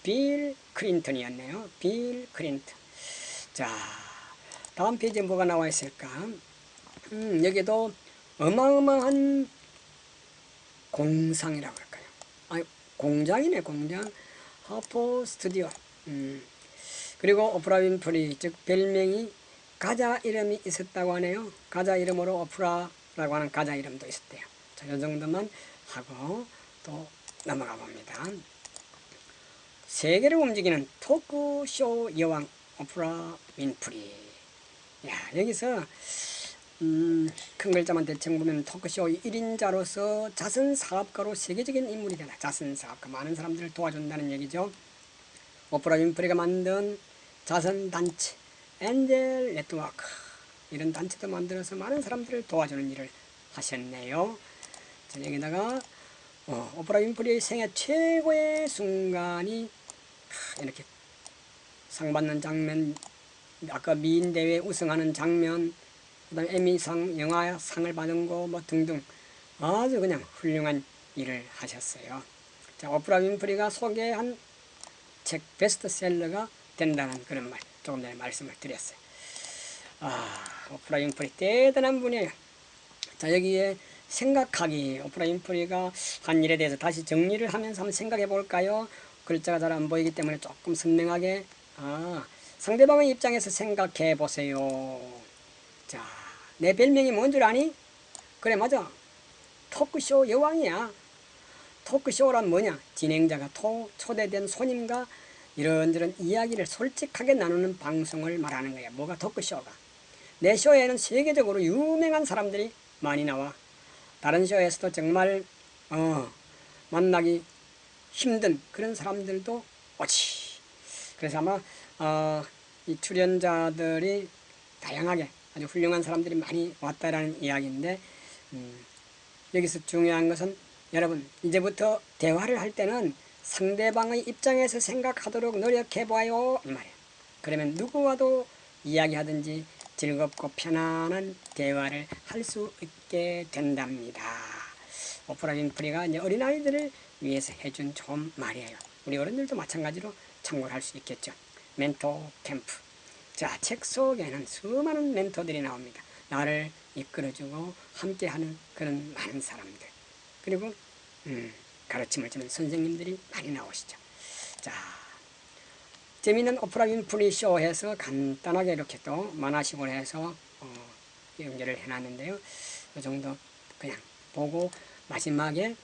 빌 클린턴이었네요. 빌 클린턴. 자, 다음 페이지에 뭐가 나와 있을까? 여기도 어마어마한 공상이라고 할까요? 공장이네, 공장. 하퍼 스튜디오. 그리고 오프라 윈프리, 즉 별명이 가자 이름이 있었다고 하네요. 가자 이름으로 오프라라고 하는 가자 이름도 있었대요. 자, 이 정도만 하고 또 넘어가 봅니다. 세계를 움직이는 토크쇼 여왕 오프라 윈프리. 야, 여기서 큰 글자만 대충 보면 토크쇼 1인자로서 자선사업가로 세계적인 인물이 되다. 자선사업가, 많은 사람들을 도와준다는 얘기죠. 오프라 윈프리가 만든 자선단체 엔젤 네트워크, 이런 단체도 만들어서 많은 사람들을 도와주는 일을 하셨네요. 자, 여기다가 오프라 윈프리의 생애 최고의 순간이 이렇게 상 받는 장면, 아까 미인 대회 우승하는 장면, 그다음 에미상 영화상을 받은 거 뭐 등등 아주 그냥 훌륭한 일을 하셨어요. 자, 오프라 윈프리가 소개한 책 베스트셀러가 된다는 그런 말 조금 전에 말씀을 드렸어요. 오프라 윈프리 대단한 분이에요. 자, 여기에 생각하기, 오프라 윈프리가 한 일에 대해서 다시 정리를 하면서 한번 생각해 볼까요? 글자가 잘 안 보이기 때문에 조금 선명하게, 상대방의 입장에서 생각해 보세요. 자, 내 별명이 뭔 줄 아니? 그래, 맞아. 토크쇼 여왕이야. 토크쇼란 뭐냐? 진행자가 초대된 손님과 이런저런 이야기를 솔직하게 나누는 방송을 말하는 거야. 뭐가 토크쇼가? 내 쇼에는 세계적으로 유명한 사람들이 많이 나와. 다른 쇼에서도 정말 만나기 힘든 그런 사람들도 오지. 그래서 아마 이 출연자들이 다양하게 아주 훌륭한 사람들이 많이 왔다라는 이야기인데, 여기서 중요한 것은 여러분, 이제부터 대화를 할 때는 상대방의 입장에서 생각하도록 노력해봐요, 이 말이에요. 그러면 누구와도 이야기하든지 즐겁고 편안한 대화를 할 수 있게 된답니다. 오프라 윈프리가 이제 어린아이들을 위해서 해준 좋은 말이에요. 우리 어른들도 마찬가지로 참고를 할 수 있겠죠. 멘토 캠프. 자, 책 속에는 수많은 멘토들이 나옵니다. 나를 이끌어주고 함께하는 그런 많은 사람들. 그리고 가르침을 주는 선생님들이 많이 나오시죠. 자, 재미있는 오프라 윈프리 쇼에서 간단하게 이렇게 또 만화식으로 해서 연결을 해놨는데요. 이 정도 그냥 보고 마지막에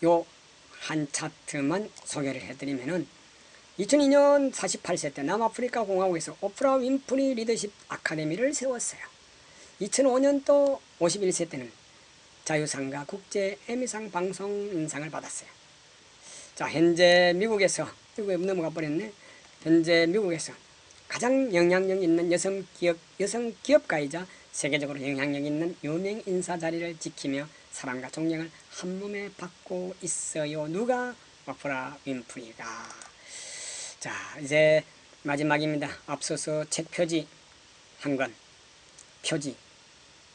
요 한 차트만 소개를 해드리면은 2002년 48세 때 남아프리카 공화국에서 오프라 윈프리 리더십 아카데미를 세웠어요. 2005년 51세 때는 자유상과 국제 에미상 방송인상을 받았어요. 자, 현재 미국에서, 이거 넘어가 버렸네. 현재 미국에서 가장 영향력 있는 여성 기업가이자 세계적으로 영향력 있는 유명 인사 자리를 지키며 사랑과 존경을 한 몸에 받고 있어요. 누가? 오프라 윈프리가. 자, 이제 마지막입니다. 앞서서 책 표지 한 권, 표지,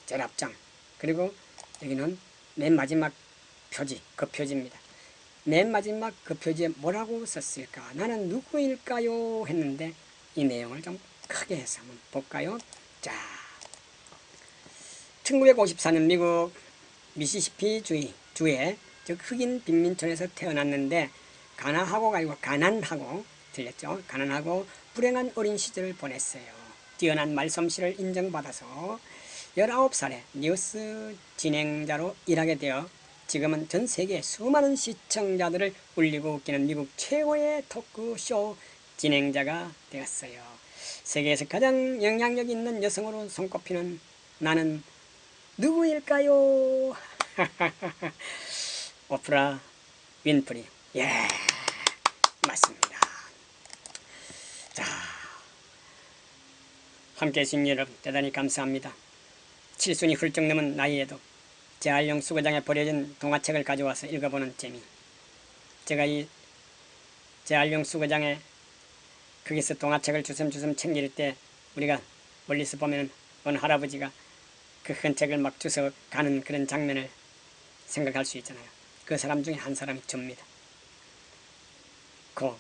제랍장, 그리고 여기는 맨 마지막 표지, 그 표지입니다. 맨 마지막 그 표지에 뭐라고 썼을까? 나는 누구일까요? 했는데 이 내용을 좀 크게 해서 한번 볼까요? 자, 1954년 미국 미시시피 주에 즉 흑인 빈민촌에서 태어났는데 가난하고 들렸죠? 가난하고 불행한 어린 시절을 보냈어요. 뛰어난 말솜씨를 인정받아서 19살에 뉴스 진행자로 일하게 되어 지금은 전 세계 수많은 시청자들을 울리고 웃기는 미국 최고의 토크쇼 진행자가 되었어요. 세계에서 가장 영향력 있는 여성으로 손꼽히는 나는 누구일까요? 오프라 윈프리. 예, 맞습니다. 자, 함께 해주신 여러분 대단히 감사합니다. 7순이 훌쩍 넘은 나이에도 재활용 수거장에 버려진 동화책을 가져와서 읽어보는 재미. 제가 이 재활용 수거장에 거기서 동화책을 주섬주섬 챙길 때 우리가 멀리서 보면 어느 할아버지가 그 큰 책을 막 주워 가는 그런 장면을 생각할 수 있잖아요. 그 사람 중에 한 사람이 접니다. 그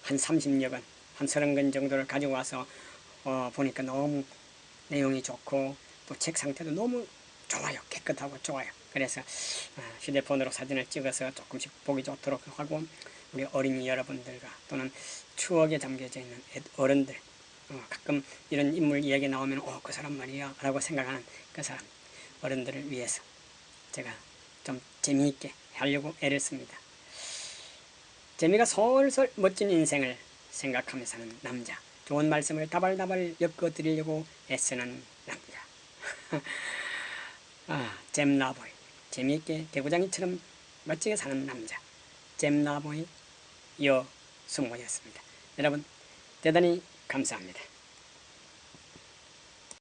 한 30여 권, 한 30권 정도를 가지고 와서 보니까 너무 내용이 좋고 또 책 상태도 너무 좋아요. 깨끗하고 좋아요. 그래서 휴대폰으로 사진을 찍어서 조금씩 보기 좋도록 하고 우리 어린이 여러분들과 또는 추억에 잠겨져 있는 어른들, 가끔 이런 인물 이야기 나오면 그 사람 말이야 라고 생각하는 그 사람 어른들을 위해서 제가 좀 재미있게 하려고 애를 씁니다. 재미가 솔솔 멋진 인생을 생각하며 사는 남자, 좋은 말씀을 다발다발 엮어드리려고 애쓰는 남자. 잼나보이. 재미있게 개구장이처럼 멋지게 사는 남자. 잼나보이 여승호였습니다. 여러분 대단히 감사합니다.